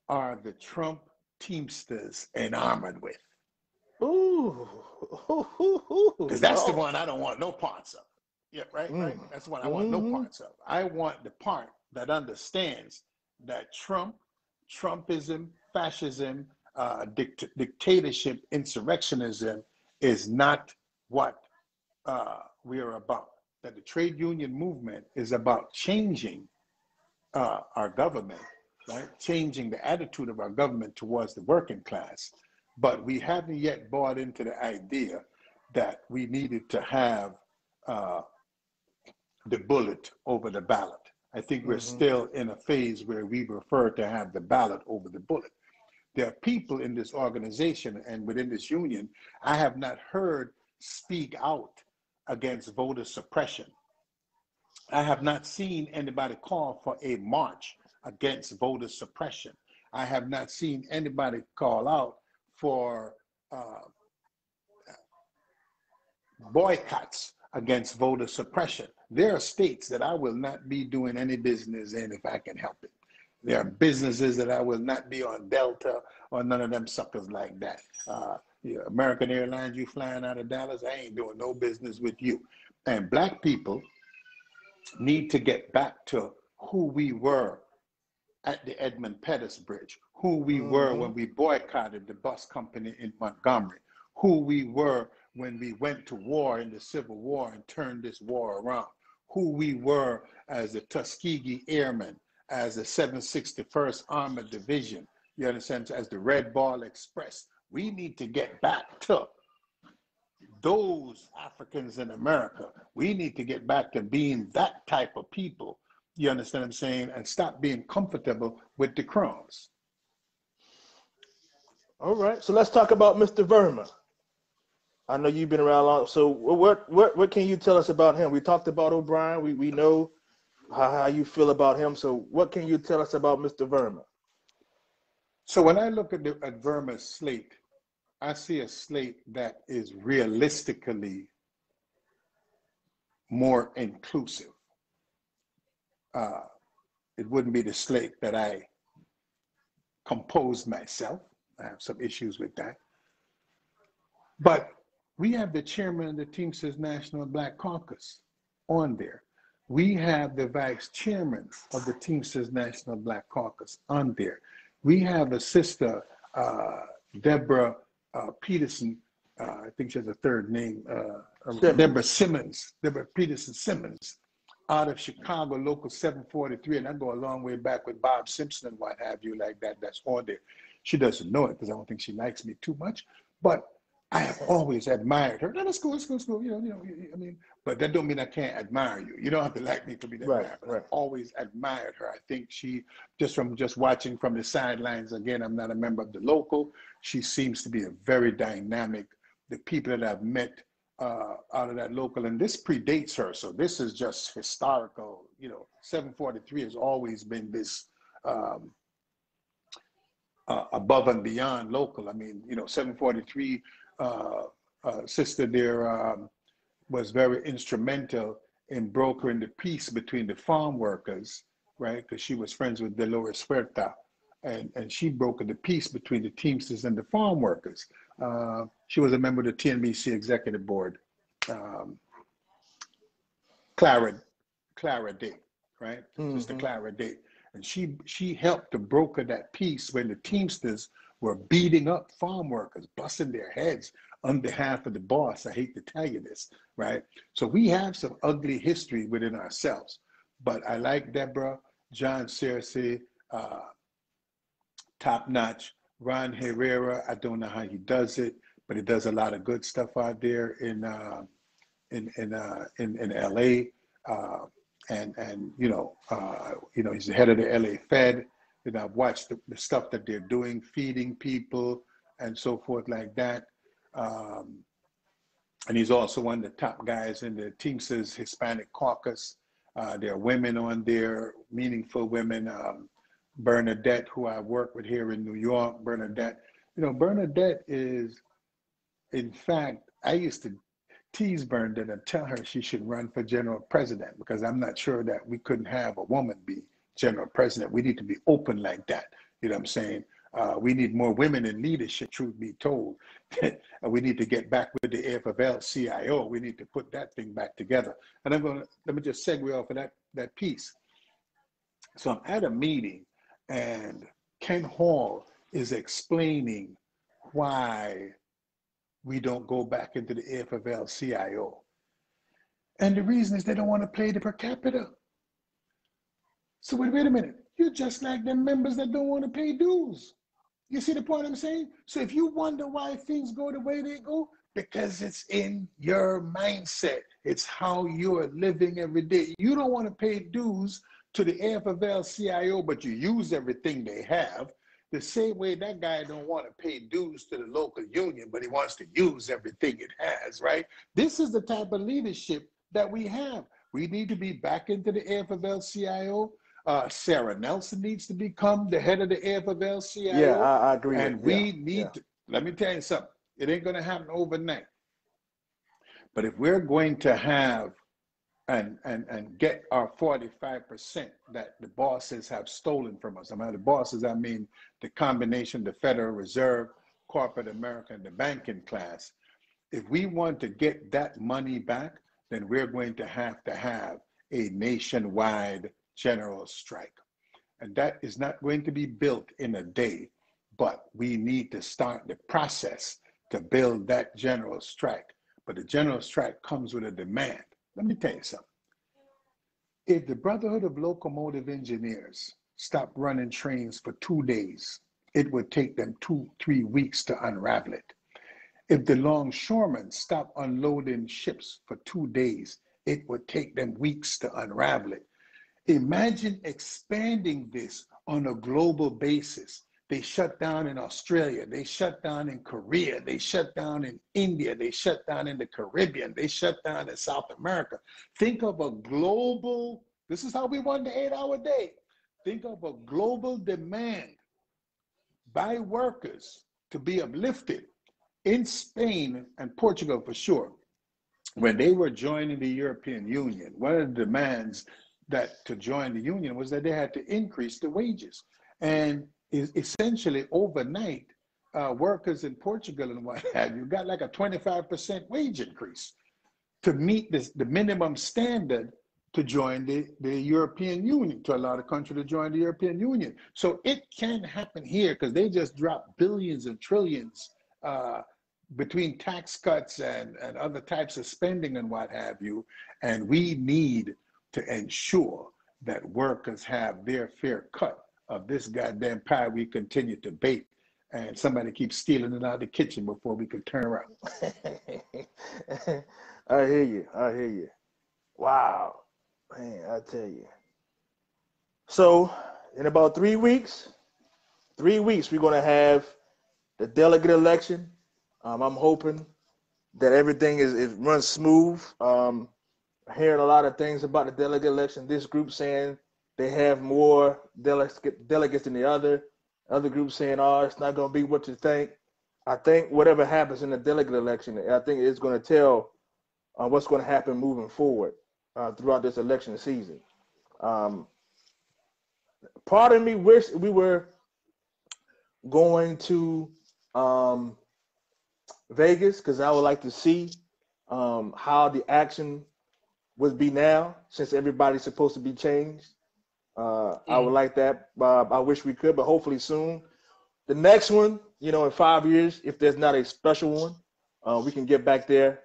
are the Trump Teamsters enamored with? Ooh. Ooh, Because that's the Lord. one I don't want no parts of. Yeah, right, right. Mm. That's the one I want no Hmm. parts of. I want the part that understands that Trumpism, fascism, dictatorship, insurrectionism is not what we are about, that the trade union movement is about changing our government, right? Changing the attitude of our government towards the working class. But we haven't yet bought into the idea that we needed to have the bullet over the ballot. I think we're still in a phase where we prefer to have the ballot over the bullet. There are people in this organization and within this union I have not heard speak out against voter suppression. I have not seen anybody call for a march against voter suppression. I have not seen anybody call out for boycotts against voter suppression. There are states that I will not be doing any business in if I can help it. There are businesses that I will not be on Delta or none of them suckers like that. American Airlines, you flying out of Dallas, I ain't doing no business with you. And Black people need to get back to who we were at the Edmund Pettus Bridge, who we were when we boycotted the bus company in Montgomery, who we were when we went to war in the Civil War and turned this war around, who we were as the Tuskegee Airmen, as the 761st Armored Division, you understand, as the Red Ball Express. We need to get back to those Africans in America. We need to get back to being that type of people, you understand what I'm saying, and stop being comfortable with the crumbs. All right, so let's talk about Mr. Verma. I know you've been around long, so what can you tell us about him? We talked about O'Brien. We know how you feel about him. So what can you tell us about Mr. Verma? So when I look at Verma's slate, I see a slate that is realistically more inclusive. It wouldn't be the slate that I composed myself. I have some issues with that. But we have the chairman of the Teamsters National Black Caucus on there. We have the vice chairman of the Teamsters National Black Caucus on there. We have a sister, Deborah Peterson, I think she has a third name, Deborah Peterson Simmons, out of Chicago, local 743, and I go a long way back with Bob Simpson and what have you like that, that's on there. She doesn't know it because I don't think she likes me too much, but I have always admired her. No, that's cool, you know, I mean, but that don't mean I can't admire you. You don't have to like me to be that admired, but I've always admired her. I think she, just watching from the sidelines, again, I'm not a member of the local, she seems to be a very dynamic, the people that I've met out of that local, and this predates her, so this is just historical, you know, 743 has always been this above and beyond local. I mean, you know, 743 sister there was very instrumental in brokering the peace between the farm workers, right? Because she was friends with Dolores Huerta, and she brokered the peace between the Teamsters and the farm workers. She was a member of the TNBC executive board. Clara Day, right? Sister Clara Day. And she helped to broker that peace when the Teamsters were beating up farm workers, busting their heads on behalf of the boss. I hate to tell you this, right? So we have some ugly history within ourselves. But I like Deborah, John Searcy, top notch. Ron Herrera, I don't know how he does it, but he does a lot of good stuff out there in LA. And you know, he's the head of the LA Fed. And I've watched the stuff that they're doing, feeding people and so forth like that. And he's also one of the top guys in the Teamsters Hispanic Caucus. There are women on there, meaningful women. Bernadette, who I work with here in New York, Bernadette. You know, Bernadette is, in fact, I used to tease Bernadette and tell her she should run for general president, because I'm not sure that we couldn't have a woman be general president. We need to be open like that. You know what I'm saying? We need more women in leadership, truth be told. We need to get back with the AFL-CIO. We need to put that thing back together. And let me just segue off of that piece. So I'm at a meeting and Ken Hall is explaining why we don't go back into the AFL-CIO. And the reason is they don't want to pay the per capita. So wait a minute. You're just like them members that don't want to pay dues. You see the point I'm saying? So if you wonder why things go the way they go, because it's in your mindset. It's how you're living every day. You don't want to pay dues to the AFL-CIO, but you use everything they have. The same way that guy don't want to pay dues to the local union, but he wants to use everything it has, right? This is the type of leadership that we have. We need to be back into the AFL-CIO. Sarah Nelson needs to become the head of the AFL-CIO. Yeah, I agree with And yeah, we need yeah. to, let me tell you something. It ain't going to happen overnight. But if we're going to have and get our 45% that the bosses have stolen from us. I mean, the bosses, I mean the combination, the Federal Reserve, corporate America, and the banking class. If we want to get that money back, then we're going to have a nationwide general strike. And that is not going to be built in a day, but we need to start the process to build that general strike. But the general strike comes with a demand. Let me tell you something. If the Brotherhood of Locomotive Engineers stopped running trains for 2 days, it would take them 2-3 weeks to unravel it. If the longshoremen stopped unloading ships for 2 days, it would take them weeks to unravel it. Imagine expanding this on a global basis. They shut down in Australia, they shut down in Korea, they shut down in India, they shut down in the Caribbean, they shut down in South America. Think of a global, this is how we won the 8-hour day. Think of a global demand by workers to be uplifted in Spain and Portugal for sure. When they were joining the European Union, one of the demands that to join the union was that they had to increase the wages. And essentially overnight, workers in Portugal and what have you got like a 25% wage increase to meet the minimum standard to join the European Union, to allow the country to join the European Union. So it can happen here because they just dropped billions and trillions between tax cuts and other types of spending and what have you. And we need to ensure that workers have their fair cut of this goddamn pie we continue to bake. And somebody keeps stealing it out of the kitchen before we can turn around. I hear you. I hear you. Wow. Man, I tell you. So in about 3 weeks, we're going to have the delegate election. I'm hoping that everything is runs smooth. Hearing a lot of things about the delegate election. This group saying they have more delegates than the other group saying, oh, it's not going to be what you think. I think whatever happens in the delegate election, I think it's going to tell what's going to happen moving forward throughout this election season. Part of me wish we were going to Vegas because I would like to see how the action would be now since everybody's supposed to be changed. I would like that. I wish we could, but hopefully soon. The next one, in 5 years, if there's not a special one, we can get back there.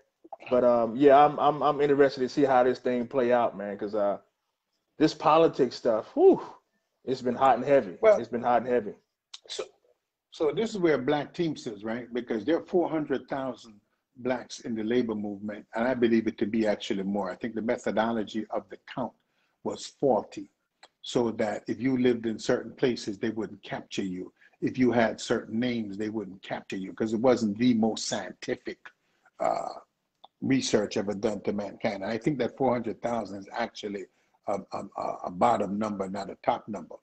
But yeah, I'm interested to see how this thing play out, man, because this politics stuff, whew, it's been hot and heavy. Well, It's been hot and heavy. So this is where Black Teamsters, right? Because there are 400,000 Blacks in the labor movement, and I believe it to be actually more. I think the methodology of the count was faulty, so that if you lived in certain places, they wouldn't capture you. If you had certain names, they wouldn't capture you because it wasn't the most scientific research ever done to mankind. And I think that 400,000 is actually a bottom number, not a top number.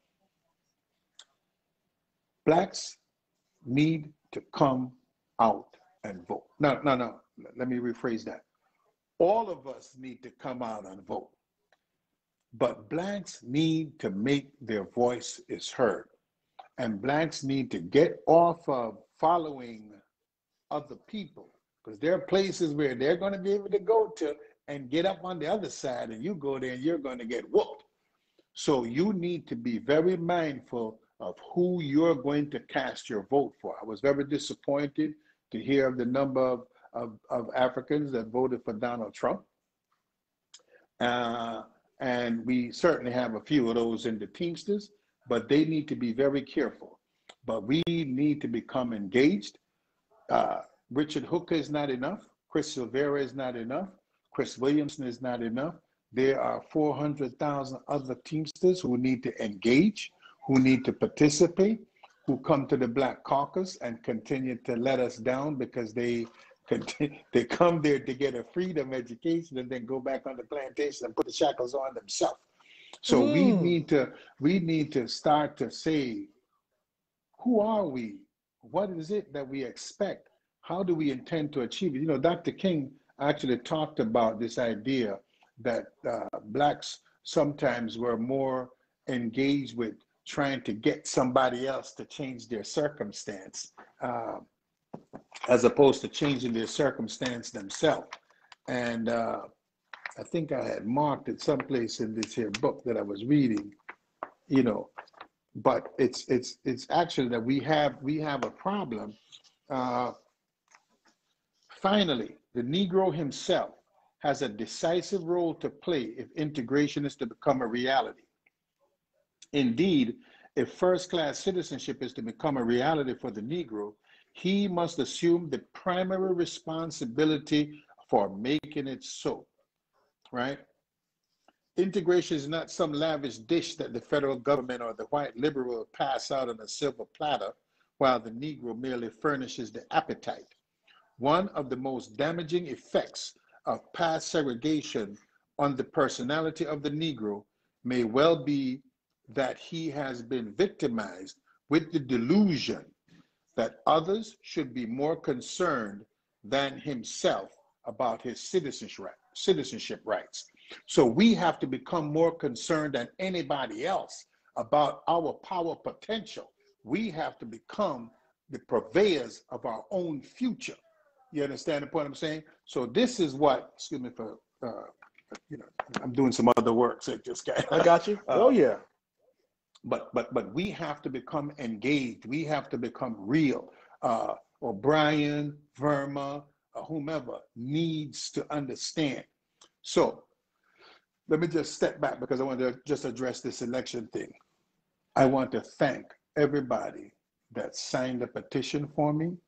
Blacks need to come out and vote. No. Let me rephrase that. All of us need to come out and vote. But Blacks need to make their voice is heard. And Blacks need to get off of following other people, because there are places where they're going to be able to go to and get up on the other side, and you go there and you're going to get whooped. So you need to be very mindful of who you're going to cast your vote for. I was very disappointed to hear of the number of Africans that voted for Donald Trump. And we certainly have a few of those in the Teamsters, but they need to be very careful. But we need to become engaged. Richard Hooker is not enough. Chris Silvera is not enough. Chris Williamson is not enough. There are 400,000 other Teamsters who need to engage, who need to participate, who come to the Black Caucus and continue to let us down because they come there to get a freedom education and then go back on the plantation and put the shackles on themselves. So we need to start to say, who are we? What is it that we expect? How do we intend to achieve it? You know, Dr. King actually talked about this idea that Blacks sometimes were more engaged with trying to get somebody else to change their circumstance as opposed to changing their circumstance themselves. And I think I had marked it someplace in this here book that I was reading, you know, but it's actually that we have a problem. Finally, the Negro himself has a decisive role to play if integration is to become a reality. Indeed, if first-class citizenship is to become a reality for the Negro, he must assume the primary responsibility for making it so, right? Integration is not some lavish dish that the federal government or the white liberal will pass out on a silver platter while the Negro merely furnishes the appetite. One of the most damaging effects of past segregation on the personality of the Negro may well be that he has been victimized with the delusion that others should be more concerned than himself about his citizenship rights. So we have to become more concerned than anybody else about our power potential. We have to become the purveyors of our own future. You understand the point I'm saying? So this is what, excuse me for, you know, I'm doing some other work, so just got. I got you. Oh yeah. But we have to become engaged. We have to become real. O'Brien, Verma, whomever needs to understand. So let me just step back because I want to just address this election thing. I want to thank everybody that signed a petition for me,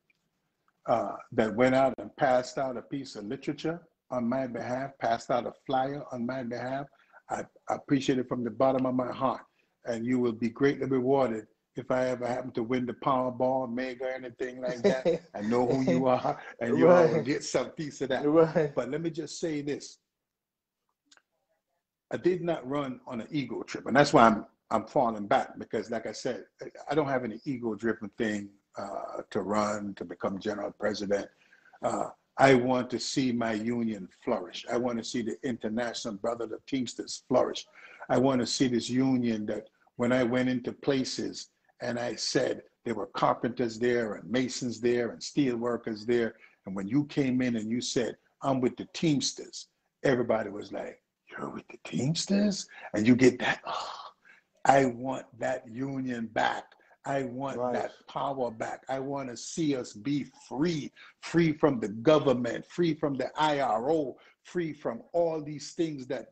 that went out and passed out a piece of literature on my behalf, passed out a flyer on my behalf. I appreciate it from the bottom of my heart. And you will be greatly rewarded if I ever happen to win the Powerball, Mega, or anything like that. I know who you are, and you all will get some piece of that. Right. But let me just say this. I did not run on an ego trip, and that's why I'm falling back, because like I said, I don't have any ego-driven thing to run, to become general president. I want to see my union flourish. I want to see the International Brotherhood of Teamsters flourish. I want to see this union that when I went into places and I said there were carpenters there and masons there and steel workers there, and when you came in and you said, I'm with the Teamsters, everybody was like, you're with the Teamsters? And you get that, oh, I want that union back. I want that power back. I want to see us be free from the government, free from the IRO, free from all these things that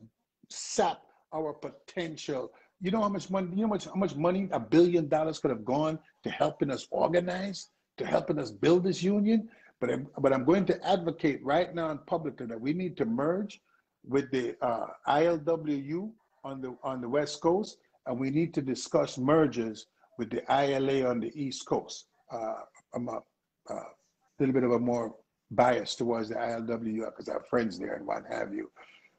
sap our potential. You know how much money, how much money $1 billion could have gone to helping us organize, to helping us build this union? But I'm going to advocate right now in public that we need to merge with the ILWU on the West Coast, and we need to discuss mergers with the ILA on the East Coast. I'm a little bit of a more bias towards the ILWU because I have friends there and what have you.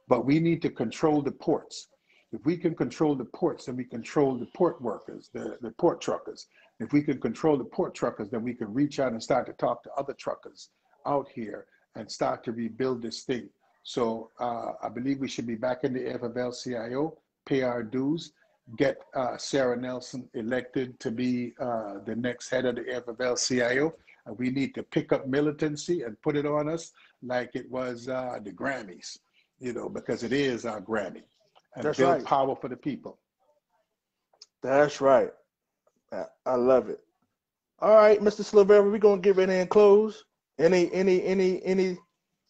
But we need to control the ports. If we can control the ports, then we control the port workers, the port truckers. If we can control the port truckers, then we can reach out and start to talk to other truckers out here and start to rebuild this thing. So I believe we should be back in the AFL-CIO, pay our dues, get Sarah Nelson elected to be the next head of the AFL-CIO. And we need to pick up militancy and put it on us like it was the Grammys, you know, because it is our Grammy. And That's build right. power for the people. That's right. I love it. All right, Mr. Silvera, we're gonna get ready and close. Any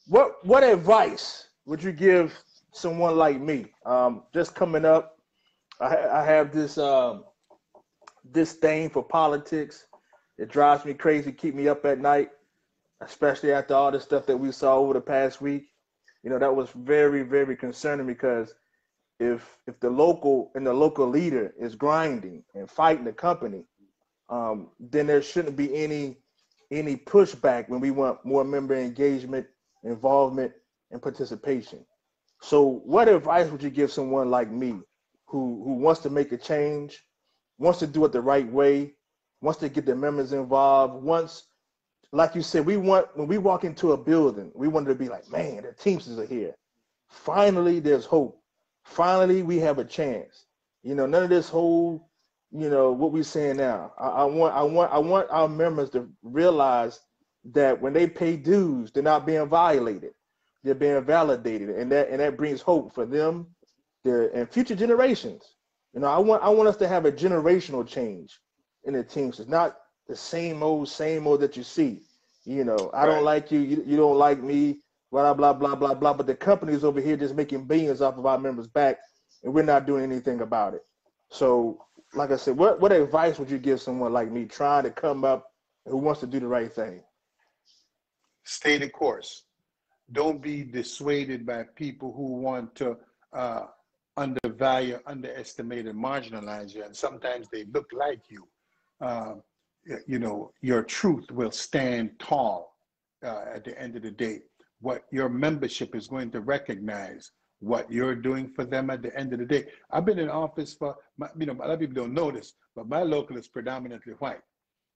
what advice would you give someone like me, just coming up, I have this thing for politics. It drives me crazy, keep me up at night, especially after all the stuff that we saw over the past week. That was very, very concerning because if the local leader is grinding and fighting the company, then there shouldn't be any pushback when we want more member engagement, involvement, and participation. So, what advice would you give someone like me who wants to make a change, wants to do it the right way, wants to get the members involved, wants, like you said, when we walk into a building, we want to be like, man, the Teamsters are here. Finally, there's hope. Finally, we have a chance. None of this whole, what we're saying now. I want our members to realize that when they pay dues, they're not being violated. They're being validated, and that brings hope for them, and future generations. I want us to have a generational change in the Teamsters, not the same old that you see. I don't Right. like you, you don't like me, blah blah blah blah blah. But the company's over here just making billions off of our members' back, and we're not doing anything about it. So, like I said, what advice would you give someone like me trying to come up who wants to do the right thing? Stay the course. Don't be dissuaded by people who want to uh, undervalue, underestimate, and marginalize you. And sometimes they look like you. Uh, your truth will stand tall at the end of the day. What your membership is going to recognize what you're doing for them at the end of the day. I've been in office for, a lot of people don't know this, but my local is predominantly white.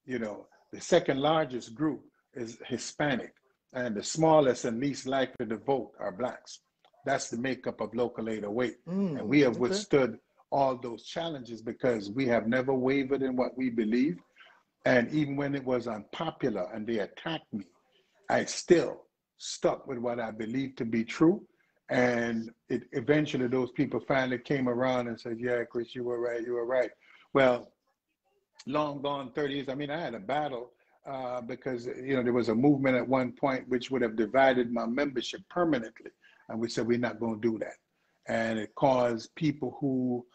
The second largest group is Hispanic, and the smallest and least likely to vote are blacks. That's the makeup of Local 808. And we have Okay. withstood all those challenges because we have never wavered in what we believe. And even when it was unpopular and they attacked me, I still stuck with what I believed to be true. And eventually those people finally came around and said, yeah, Chris, you were right, you were right. Well, long gone 30 years. I mean, I had a battle because, there was a movement at one point which would have divided my membership permanently. And we said, we're not going to do that. And it caused people who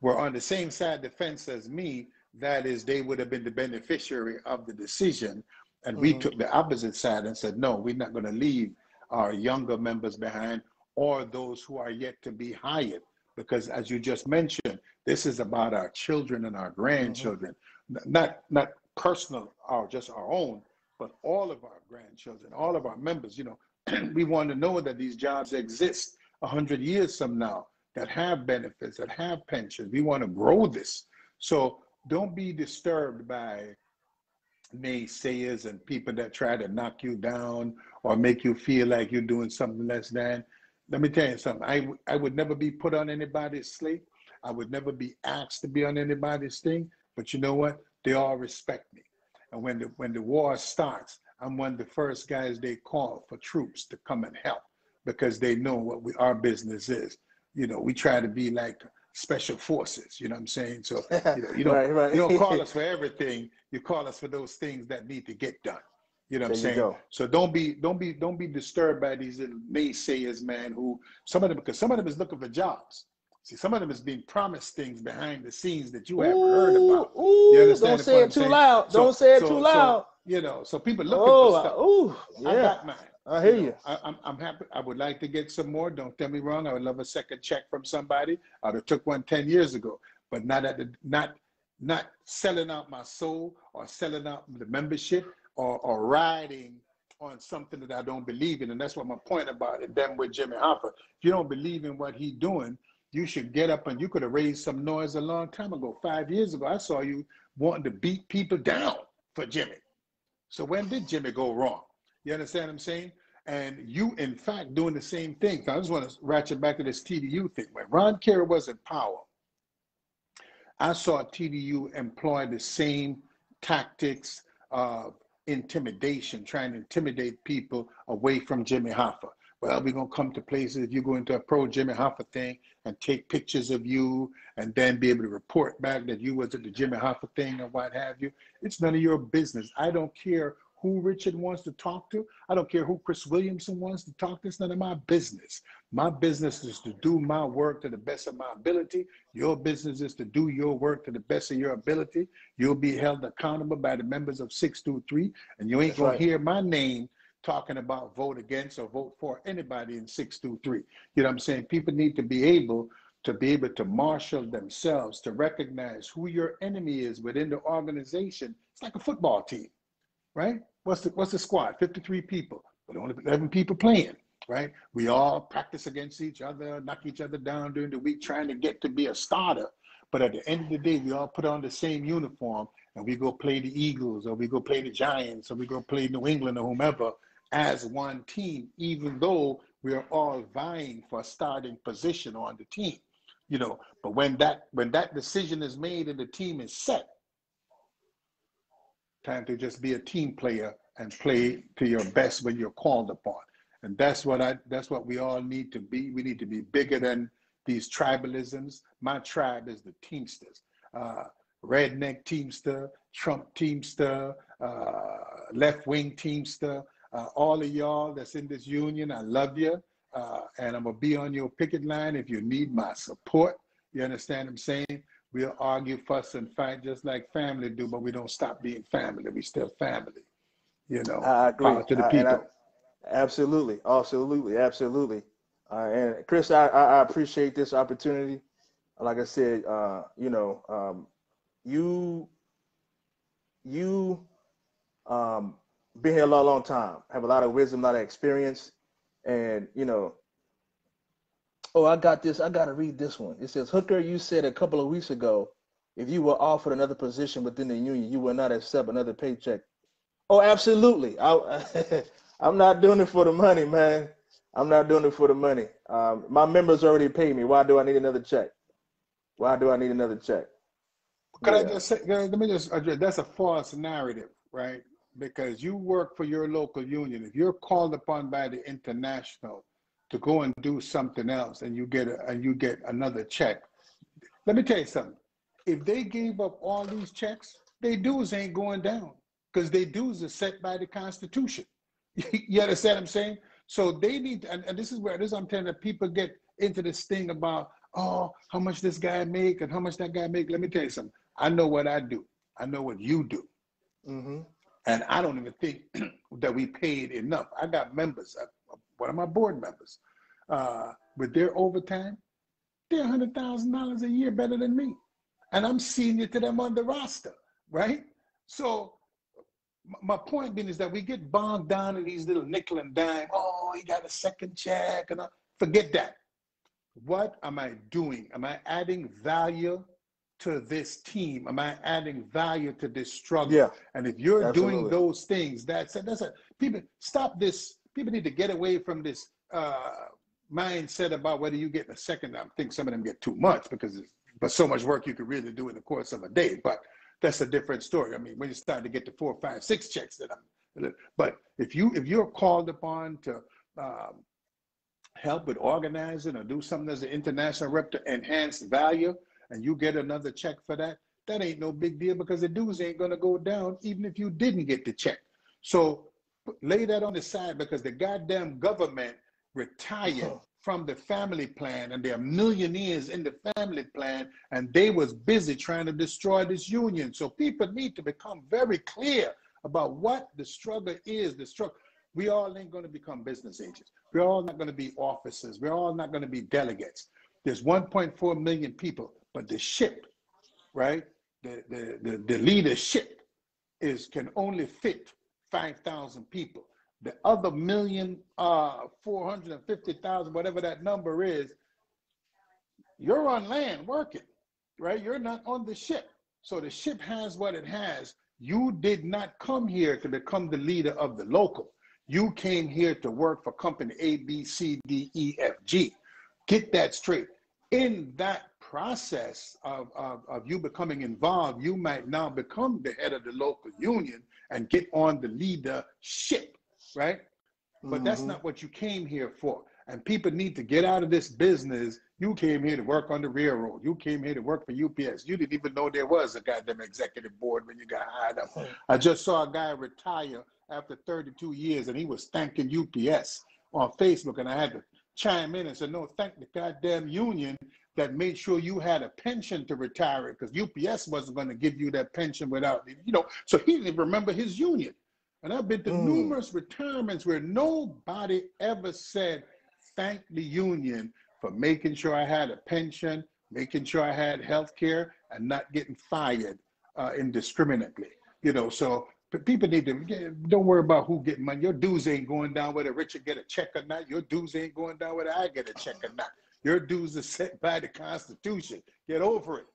were on the same side of the fence as me, that is, they would have been the beneficiary of the decision. And we took the opposite side and said, no, we're not going to leave our younger members behind or those who are yet to be hired. Because as you just mentioned, this is about our children and our grandchildren, not personal or just our own, but all of our grandchildren, all of our members. We want to know that these jobs exist 100 years from now, that have benefits, that have pensions. We want to grow this. So don't be disturbed by naysayers and people that try to knock you down or make you feel like you're doing something less than. Let me tell you something. I would never be put on anybody's slate. I would never be asked to be on anybody's thing. But you know what? They all respect me. And when the war starts, I'm one of the first guys they call for troops to come and help because they know what our business is. We try to be like special forces. You know what I'm saying? So you don't Right. you don't call us for everything. You call us for those things that need to get done. You know what There I'm you saying? go. So don't be disturbed by these little naysayers, man, because some of them is looking for jobs. See, some of them is being promised things behind the scenes that you haven't heard Ooh, about. You ooh, don't understand the say point it I'm too saying? loud. Don't So say it too so so loud. so people looking for Oh, stuff. ooh, I yeah. got mine. I hear you. I'm happy. I would like to get some more. Don't tell me wrong. I would love a second check from somebody. I'd have took one 10 years ago, but not selling out my soul or selling out the membership or riding on something that I don't believe in. And that's what my point about it. Then with Jimmy Hoffa, if you don't believe in what he's doing, you should get up, and you could have raised some noise a long time ago. 5 years ago, I saw you wanting to beat people down for Jimmy. So when did Jimmy go wrong? You understand what I'm saying? And you, in fact, doing the same thing. I just want to ratchet back to this TDU thing. When Ron Kerry was in power, I saw TDU employ the same tactics of intimidation, trying to intimidate people away from Jimmy Hoffa. Well, we're going to come to places if you go into a pro Jimmy Hoffa thing and take pictures of you and then be able to report back that you was at the Jimmy Hoffa thing or what have you. It's none of your business. I don't care who Richard wants to talk to. I don't care who Chris Williamson wants to talk to. It's none of my business. My business is to do my work to the best of my ability. Your business is to do your work to the best of your ability. You'll be held accountable by the members of 623, and you ain't going to hear my name talking about vote against or vote for anybody in 623. You know what I'm saying? People need to be able to marshal themselves, to recognize who your enemy is within the organization. It's like a football team, right? What's the squad? 53 people, but only 11 people playing, right? We all practice against each other, knock each other down during the week, trying to get to be a starter. But at the end of the day, we all put on the same uniform and we go play the Eagles, or we go play the Giants, or we go play New England or whomever as one team, even though we are all vying for a starting position on the team. You know, but when that decision is made and the team is set, time to just be a team player and play to your best when you're called upon. And that's what we all need to be. We need to be bigger than these tribalisms. My tribe is the Teamsters. Redneck Teamster, Trump Teamster, left-wing Teamster, all of y'all that's in this union, I love you. And I'm going to be on your picket line if you need my support. You understand what I'm saying? We'll argue, fuss, and fight just like family do, but we don't stop being family. We still family. You know, I agree. power to the people. Absolutely. And Chris, I appreciate this opportunity. Like I said, you been here a long time, have a lot of wisdom, a lot of experience. And, I got to read this one. It says, Hooker, you said a couple of weeks ago, if you were offered another position within the union, you would not accept another paycheck. Oh, absolutely. I'm not doing it for the money, man. I'm not doing it for the money. My members already pay me. Why do I need another check? Could I just say, let me just address, that's a false narrative, right? Because you work for your local union. If you're called upon by the international to go and do something else and you get another check, let me tell you something. If they gave up all these checks, their dues ain't going down, because their dues are set by the Constitution. You understand what I'm saying? So they need to, and this is I'm telling you, people get into this thing about, oh, how much this guy make and how much that guy make. Let me tell you something. I know what I do. I know what you do. Mm-hmm. And I don't even think that we paid enough. I got members, one of my board members, with their overtime, they're $100,000 a year better than me. And I'm senior to them on the roster, right? So my point being is that we get bogged down in these little nickel and dime. Oh, he got a second check. And forget that. What am I doing? Am I adding value to this team? Am I adding value to this struggle? Yeah, and if you're absolutely. doing those things, that's it. People stop this. People need to get away from this mindset about whether you get a second. I think some of them get too much but so much work you could really do in the course of a day. But that's a different story. I mean, when you start to get to 4, 5, 6 checks, but if you're called upon to help with organizing or do something as an international rep to enhance value, and you get another check for that, that ain't no big deal, because the dues ain't going to go down even if you didn't get the check. So lay that on the side, because the goddamn government retired from the family plan, and there are millionaires in the family plan, and they was busy trying to destroy this union. So people need to become very clear about what the struggle is. We all ain't going to become business agents. We're all not going to be officers. We're all not going to be delegates. There's 1.4 million people, but the ship, right? The leadership can only fit 5,000 people. The other 1,450,000, whatever that number is, you're on land working, right? You're not on the ship. So the ship has what it has. You did not come here to become the leader of the local. You came here to work for company A, B, C, D, E, F, G. Get that straight. In that process of you becoming involved, you might now become the head of the local union and get on the leadership, right? But that's not what you came here for. And people need to get out of this business. You came here to work on the railroad. You came here to work for UPS. You didn't even know there was a goddamn executive board when you got hired up. I just saw a guy retire after 32 years, and he was thanking UPS on Facebook, and I had to chime in and say, no, thank the goddamn union that made sure you had a pension to retire, because UPS wasn't going to give you that pension without, so he didn't even remember his union. And I've been to numerous retirements where nobody ever said, thank the union for making sure I had a pension, making sure I had health care, and not getting fired indiscriminately. So people need to, don't worry about who getting money. Your dues ain't going down whether Richard get a check or not. Your dues ain't going down whether I get a check or not. Your dues are set by the Constitution. Get over it.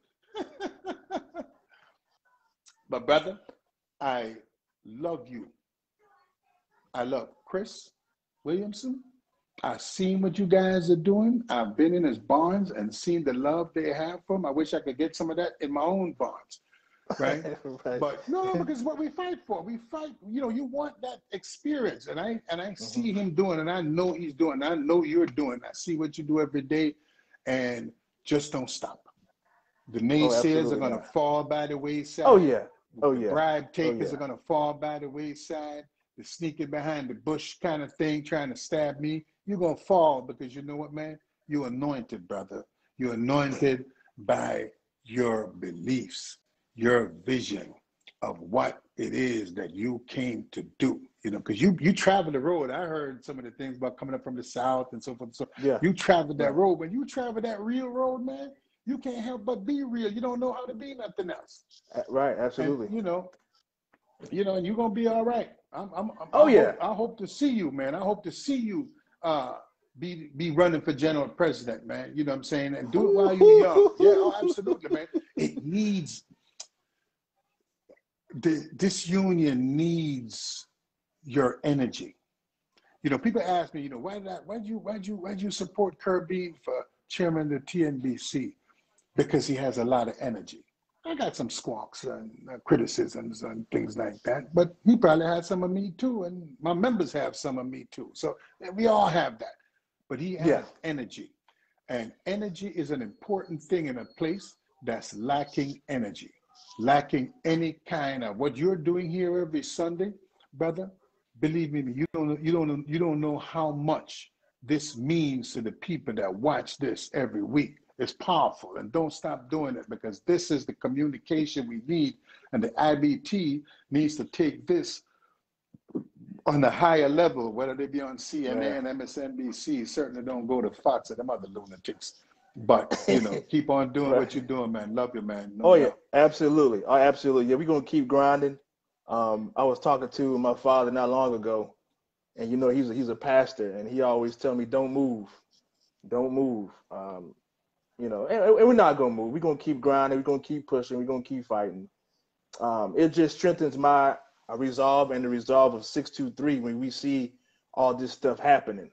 But brother, I love you. I love Chris Williamson. I've seen what you guys are doing. I've been in his barns and seen the love they have for him. I wish I could get some of that in my own barns, right? Right. But no, because what we fight for. We fight, you want that experience. And I see him doing, and I know he's doing, I know you're doing. I see what you do every day, and just don't stop. The naysayers are going to fall by the wayside. Oh, yeah. Oh, The yeah. bribe takers are going to fall by the wayside. The sneaking behind the bush kind of thing, trying to stab me, you're going to fall, because you know what, man? You're anointed, brother. You're anointed by your beliefs, your vision of what it is that you came to do. Because you travel the road. I heard some of the things about coming up from the South and so forth. So Yeah. you traveled that road. When you travel that real road, man, you can't help but be real. You don't know how to be nothing else. Right, absolutely. And, and you're gonna be all right. I hope to see you, man. I hope to see you be running for general president, man. You know what I'm saying? And do it while you're young. Yeah, absolutely, man. It needs this union needs your energy. People ask me, why'd you support Kirby for chairman of the TNBC? Because he has a lot of energy. I got some squawks and criticisms and things like that, but he probably had some of me too, and my members have some of me too. So we all have that, but he has energy, and energy is an important thing in a place that's lacking energy, lacking any kind of what you're doing here every Sunday, brother. Believe me, you don't know how much this means to the people that watch this every week. It's powerful, and don't stop doing it, because this is the communication we need, and the IBT needs to take this on a higher level, whether they be on CNN, MSNBC. Certainly don't go to Fox and them other lunatics. But keep on doing what you're doing, man. Love you, man. Yeah, absolutely. Oh, absolutely. Yeah, we're gonna keep grinding. I was talking to my father not long ago, and he's a pastor, and he always tell me, don't move. And we're not going to move. We're going to keep grinding. We're going to keep pushing. We're going to keep fighting. It just strengthens my resolve and the resolve of 623 when we see all this stuff happening.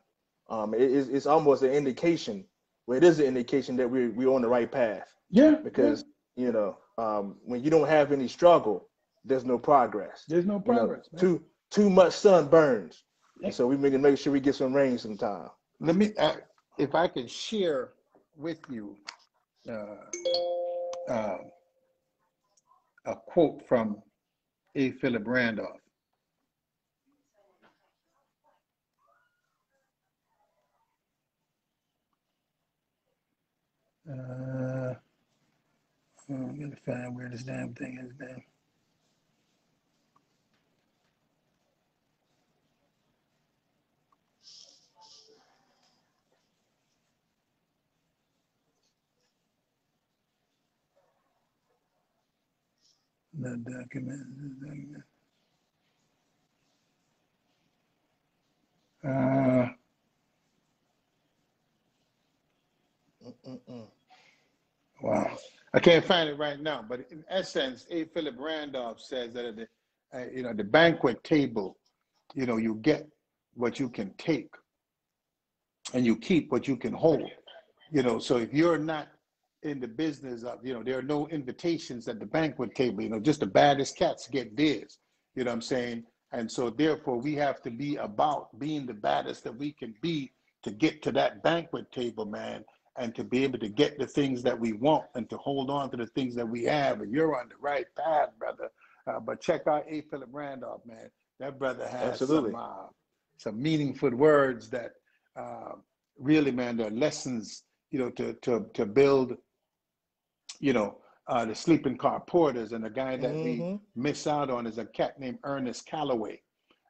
It's almost an indication. Well, it is an indication that we're on the right path. Yeah. Because, when you don't have any struggle, there's no progress. There's no progress. Too much sun burns. Yeah. So we need to make sure we get some rain sometime. Let me, if I can share with you a quote from A. Philip Randolph. I'm gonna find where this damn thing is now. The document. Wow, I can't find it right now. But in essence, A. Philip Randolph says that at the banquet table, you get what you can take, and you keep what you can hold. So if you're not in the business of, there are no invitations at the banquet table, just the baddest cats get theirs, you know what I'm saying? And so therefore we have to be about being the baddest that we can be to get to that banquet table, man, and to be able to get the things that we want and to hold on to the things that we have. And you're on the right path, brother. But check out A. Philip Randolph, man. That brother has Absolutely. some meaningful words that really, man, they're lessons, to build, the sleeping car porters. And the guy that we Mm-hmm. miss out on is a cat named Ernest Calloway.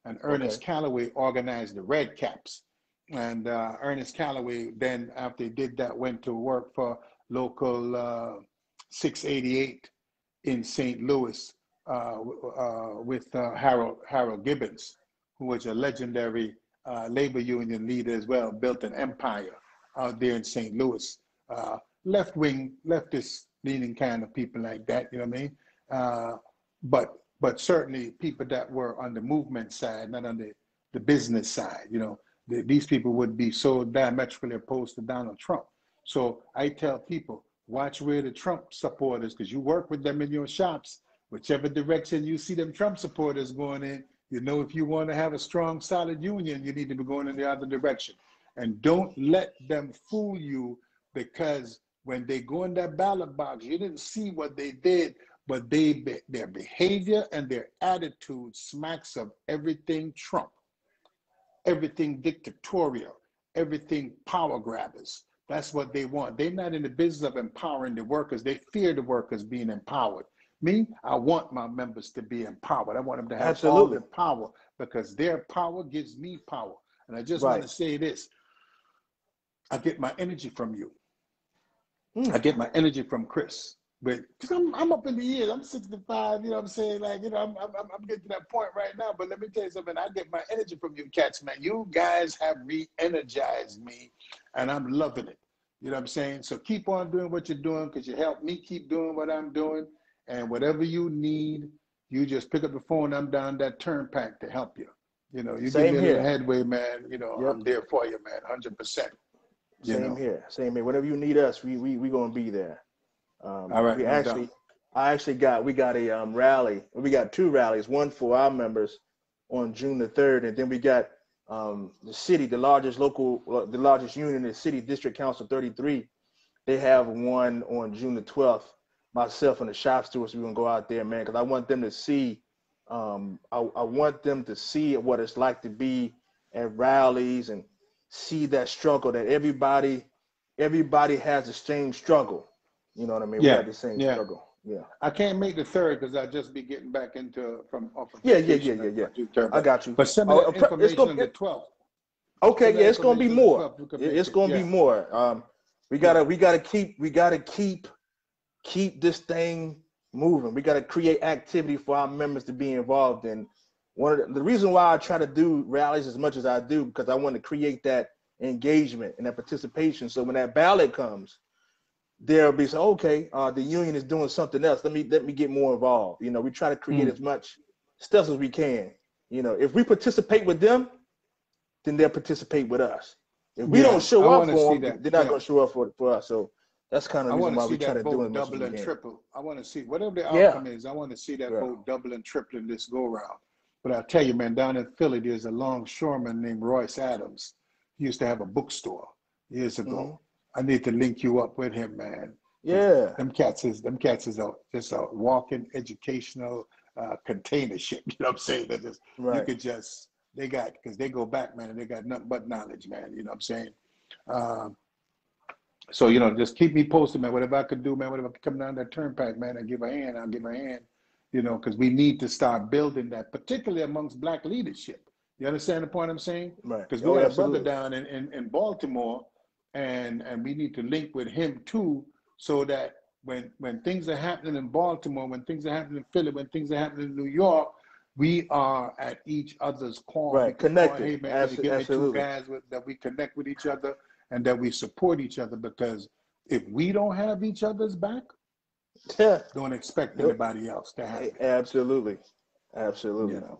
And Okay. Ernest Calloway organized the Red Caps. And Ernest Calloway then, after he did that, went to work for local 688 in St. Louis with Harold Gibbons, who was a legendary labor union leader as well, built an empire out there in St. Louis. Left-wing, leftist leaning kind of people like that, you know what I mean? But certainly people that were on the movement side, not on the business side, these people would be so diametrically opposed to Donald Trump. So I tell people, watch where the Trump supporters, because you work with them in your shops, whichever direction you see them Trump supporters going in, if you want to have a strong, solid union, you need to be going in the other direction. And don't let them fool you, because when they go in that ballot box, you didn't see what they did, but their behavior and their attitude smacks of everything Trump, everything dictatorial, everything power grabbers. That's what they want. They're not in the business of empowering the workers. They fear the workers being empowered. Me, I want my members to be empowered. I want them to have all the Absolutely. power, because their power gives me power. And I just want Right. to say this. I get my energy from you. I Mm. get my energy from Chris. But because I'm up in the years, I'm 65, you know what I'm saying? Like, I'm getting to that point right now. But let me tell you something, I get my energy from you cats, man. You guys have re-energized me, and I'm loving it. You know what I'm saying? So keep on doing what you're doing, because you help me keep doing what I'm doing. And whatever you need, you just pick up the phone. I'm down that turnpike to help you. You give me Same a little here. headway, man. Yep. I'm there for you, man, 100%. You Same know. here. Same here. Whenever you need us, we gonna be there. All right, We no doubt. actually, we got a rally. We got two rallies. One for our members on June the 3rd, and then we got the city, the largest union in the city, District Council 33. They have one on June the 12th. Myself and the shop stewards, we're gonna go out there, man, because I want them to see. I want them to see what it's like to be at rallies and see that struggle that everybody has the same struggle. You know what I mean? We Yeah, have the same yeah. struggle. Yeah. I can't make the third because I'll just be getting back from off of Yeah, yeah, yeah, vacation yeah, yeah. on June 3rd. I But got you. but send me Oh, that it's information gonna on the 12th. okay. Send Yeah, that it's gonna be information on the more. 12th. You can make It's it. gonna be Yeah, more. We yeah. gotta keep this thing moving. We gotta create activity for our members to be involved in. One of the reason why I try to do rallies as much as I do, because I want to create that engagement and that participation. So when that ballot comes, there'll be so okay, the union is doing something else. Let me get more involved. We try to create Mm, as much stuff as we can. If we participate with them, then they'll participate with us. If we don't yeah, I show up want to for see them, that. they're not Yeah, going to show up for us. So that's kind of I the reason want to why see we try that to do it vote as much as double we and can. triple. I want to see whatever the Yeah, outcome is. I want to see that yeah. vote double and tripling this go round. But I'll tell you, man, down in Philly, there's a longshoreman named Royce Adams. He used to have a bookstore years Hmm. ago. I need to link you up with him, man, because Yeah, them cats is just a walking educational container ship. You know what I'm saying? That just you right. could just they got because they go back, man, and they got nothing but knowledge, man. You know what I'm saying? Um, so just keep me posted, man. Whatever I could do, man. Whatever I could come down that turnpike, man, and give a hand, I'll give a hand. Because we need to start building that, particularly amongst Black leadership. You understand the point I'm saying? Right. Because we Oh, got a brother absolutely. down in Baltimore, and we need to link with him too, so that when things are happening in Baltimore, when things are happening in Philly, when things are happening in New York, we are at each other's call. We Right. can call, Connected. hey man, can you give me two Absolutely. guys that we connect with each other and that we support each other? Because if we don't have each other's back, Yeah. don't expect Nope. anybody else to have it. Absolutely. You Absolutely. know,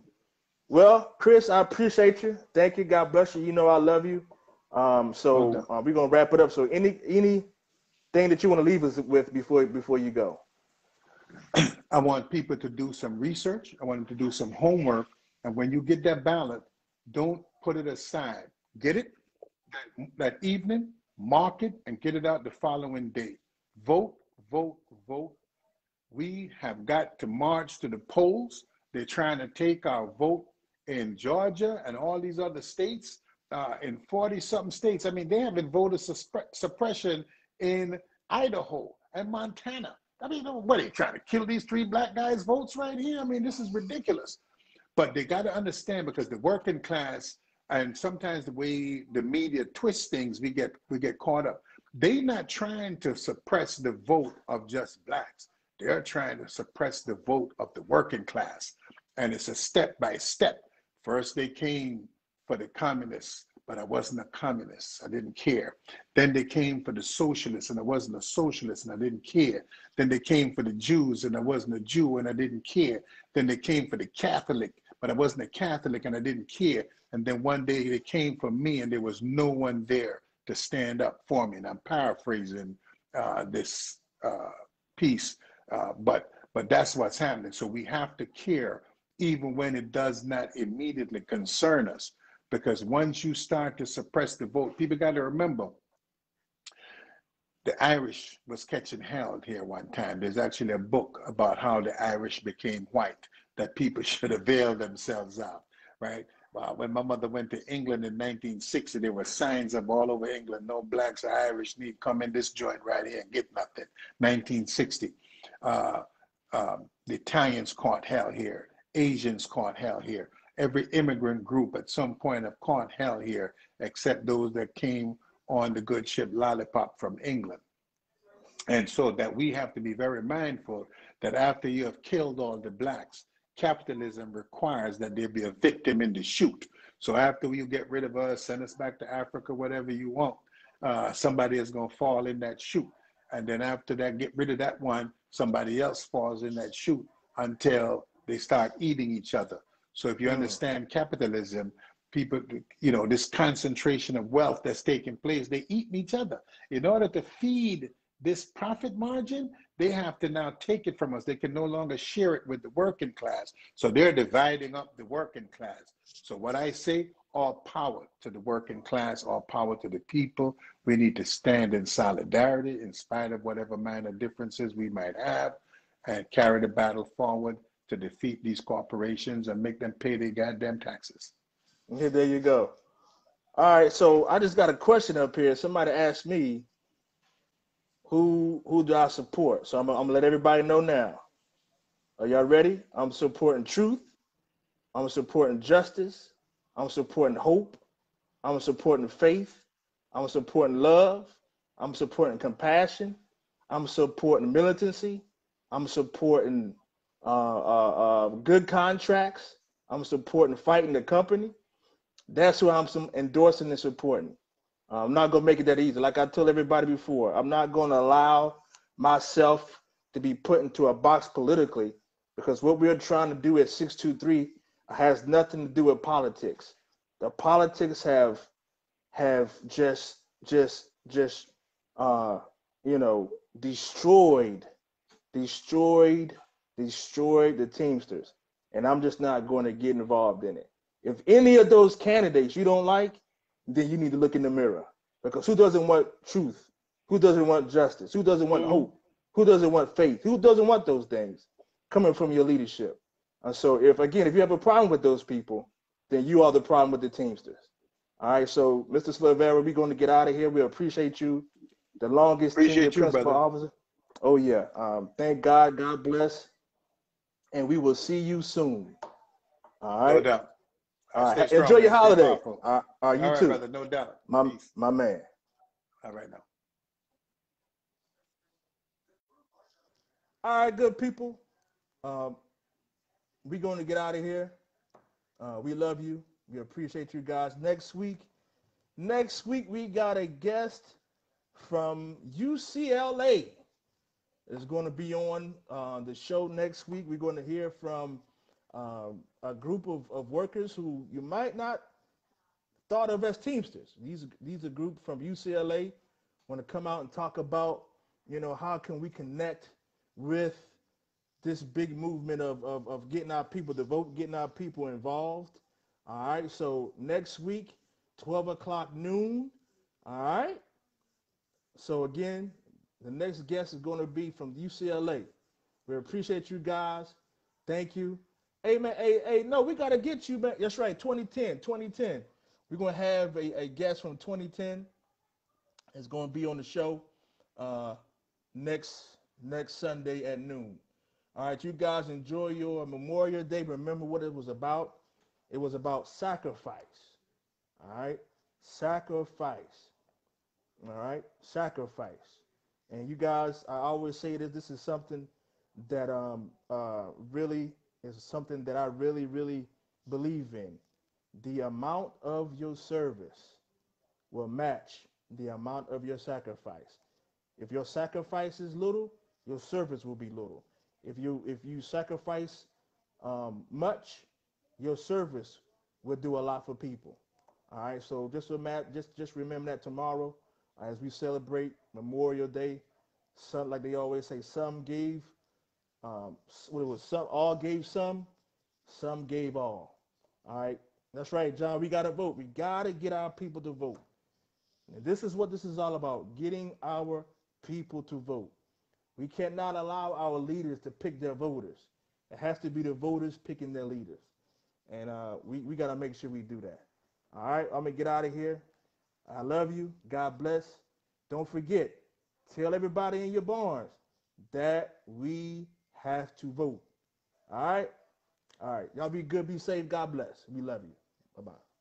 Well, Chris, I appreciate you. Thank you. God bless you. You know I love you. no So doubt. we're gonna wrap it up. So anything that you want to leave us with before you go? I want people to do some research. I want them to do some homework. And when you get that ballot, don't put it aside. Get it that evening, mark it, and get it out the following day. Vote, vote, vote. We have got to march to the polls. They're trying to take our vote in Georgia and all these other states, in 40 something states. I mean, they have been voter suppression in Idaho and Montana. I mean, what are they trying to kill these three black guys' votes right here? I mean, this is ridiculous. But they got to understand, because the working class, and sometimes the way the media twists things, we get caught up. They're not trying to suppress the vote of just blacks. They're trying to suppress the vote of the working class. And it's a step by step. First, they came for the communists, but I wasn't a communist. I didn't care. Then they came for the socialists, and I wasn't a socialist, and I didn't care. Then they came for the Jews, and I wasn't a Jew, and I didn't care. Then they came for the Catholic, but I wasn't a Catholic, and I didn't care. And then one day they came for me, and there was no one there to stand up for me. And I'm paraphrasing this piece, but that's what's happening. So we have to care, even when it does not immediately concern us. Because once you start to suppress the vote, people got to remember, the Irish was catching hell here one time. There's actually a book about how the Irish became white that people should avail themselves of, right? When my mother went to England in 1960, there were signs up all over England, no blacks or Irish need come in this joint right here and get nothing. 1960. The Italians caught hell here. Asians caught hell here. Every immigrant group at some point have caught hell here, except those that came on the good ship Lollipop from England. And so that we have to be very mindful that after you have killed all the blacks, capitalism requires that there be a victim in the chute. So after you get rid of us, send us back to Africa, whatever you want, somebody is going to fall in that chute. And then after that, get rid of that one, somebody else falls in that chute until they start eating each other. So if you understand capitalism, people, this concentration of wealth that's taking place, they eat each other. In order to feed this profit margin, they have to now take it from us. They can no longer share it with the working class. So they're dividing up the working class. So what I say, all power to the working class, all power to the people. We need to stand in solidarity in spite of whatever minor differences we might have, and carry the battle forward to defeat these corporations and make them pay their goddamn taxes. Yeah, there you go. All right, so I just got a question up here. Somebody asked me who do I support. So I'm gonna let everybody know now. Are y'all ready? I'm supporting truth. I'm supporting justice. I'm supporting hope. I'm supporting faith. I'm supporting love. I'm supporting compassion. I'm supporting militancy. I'm supporting good contracts. I'm supporting fighting the company. That's who I'm endorsing and supporting. I'm not going to make it that easy. Like I told everybody before, I'm not going to allow myself to be put into a box politically, because what we're trying to do at 623 has nothing to do with politics. The politics have just destroyed the Teamsters, and I'm just not going to get involved in it. If any of those candidates you don't like, then you need to look in the mirror, because who doesn't want truth? Who doesn't want justice? Who doesn't want hope? Who doesn't want faith? Who doesn't want those things coming from your leadership? And so if you have a problem with those people, then you are the problem with the Teamsters. All right, so Mr. Silvera, we're going to get out of here. We appreciate you, the longest tenured principal officer. Oh yeah, thank God. God bless, and we will see you soon. All right. No doubt. All right. Strong, enjoy your man. holiday. You all right, too, brother. No doubt. My man. All right now. All right, good people. We're going to get out of here. We love you. We appreciate you guys. Next week we got a guest from UCLA. Is going to be on the show next week. We're going to hear from a group of workers who you might not thought of as Teamsters. These are group from UCLA want to come out and talk about, how can we connect with this big movement of getting our people to vote, getting our people involved. All right, so next week, 12 o'clock noon. All right. So again, the next guest is going to be from UCLA. We appreciate you guys. Thank you. Hey man, hey, no, we gotta get you, man. That's right, 2010, 2010. We're gonna have a guest from 2010. It's gonna be on the show uh, next Sunday at noon. All right, you guys enjoy your Memorial Day. Remember what it was about. It was about sacrifice. All right, sacrifice. All right, sacrifice. And you guys, I always say that this is something that really is something that I really believe in. The amount of your service will match the amount of your sacrifice. If your sacrifice is little, your service will be little. If you sacrifice much, your service will do a lot for people. All right, so just remember that tomorrow as we celebrate Memorial Day. Some, like they always say, some gave. What it was, some all gave some gave all. All right, that's right, John. We gotta vote. We gotta get our people to vote. And this is what this is all about: getting our people to vote. We cannot allow our leaders to pick their voters. It has to be the voters picking their leaders. And we got to make sure we do that. All right, I'm going to get out of here. I love you. God bless. Don't forget, tell everybody in your barns that we have to vote. All right? All right. Y'all be good, be safe. God bless. We love you. Bye-bye.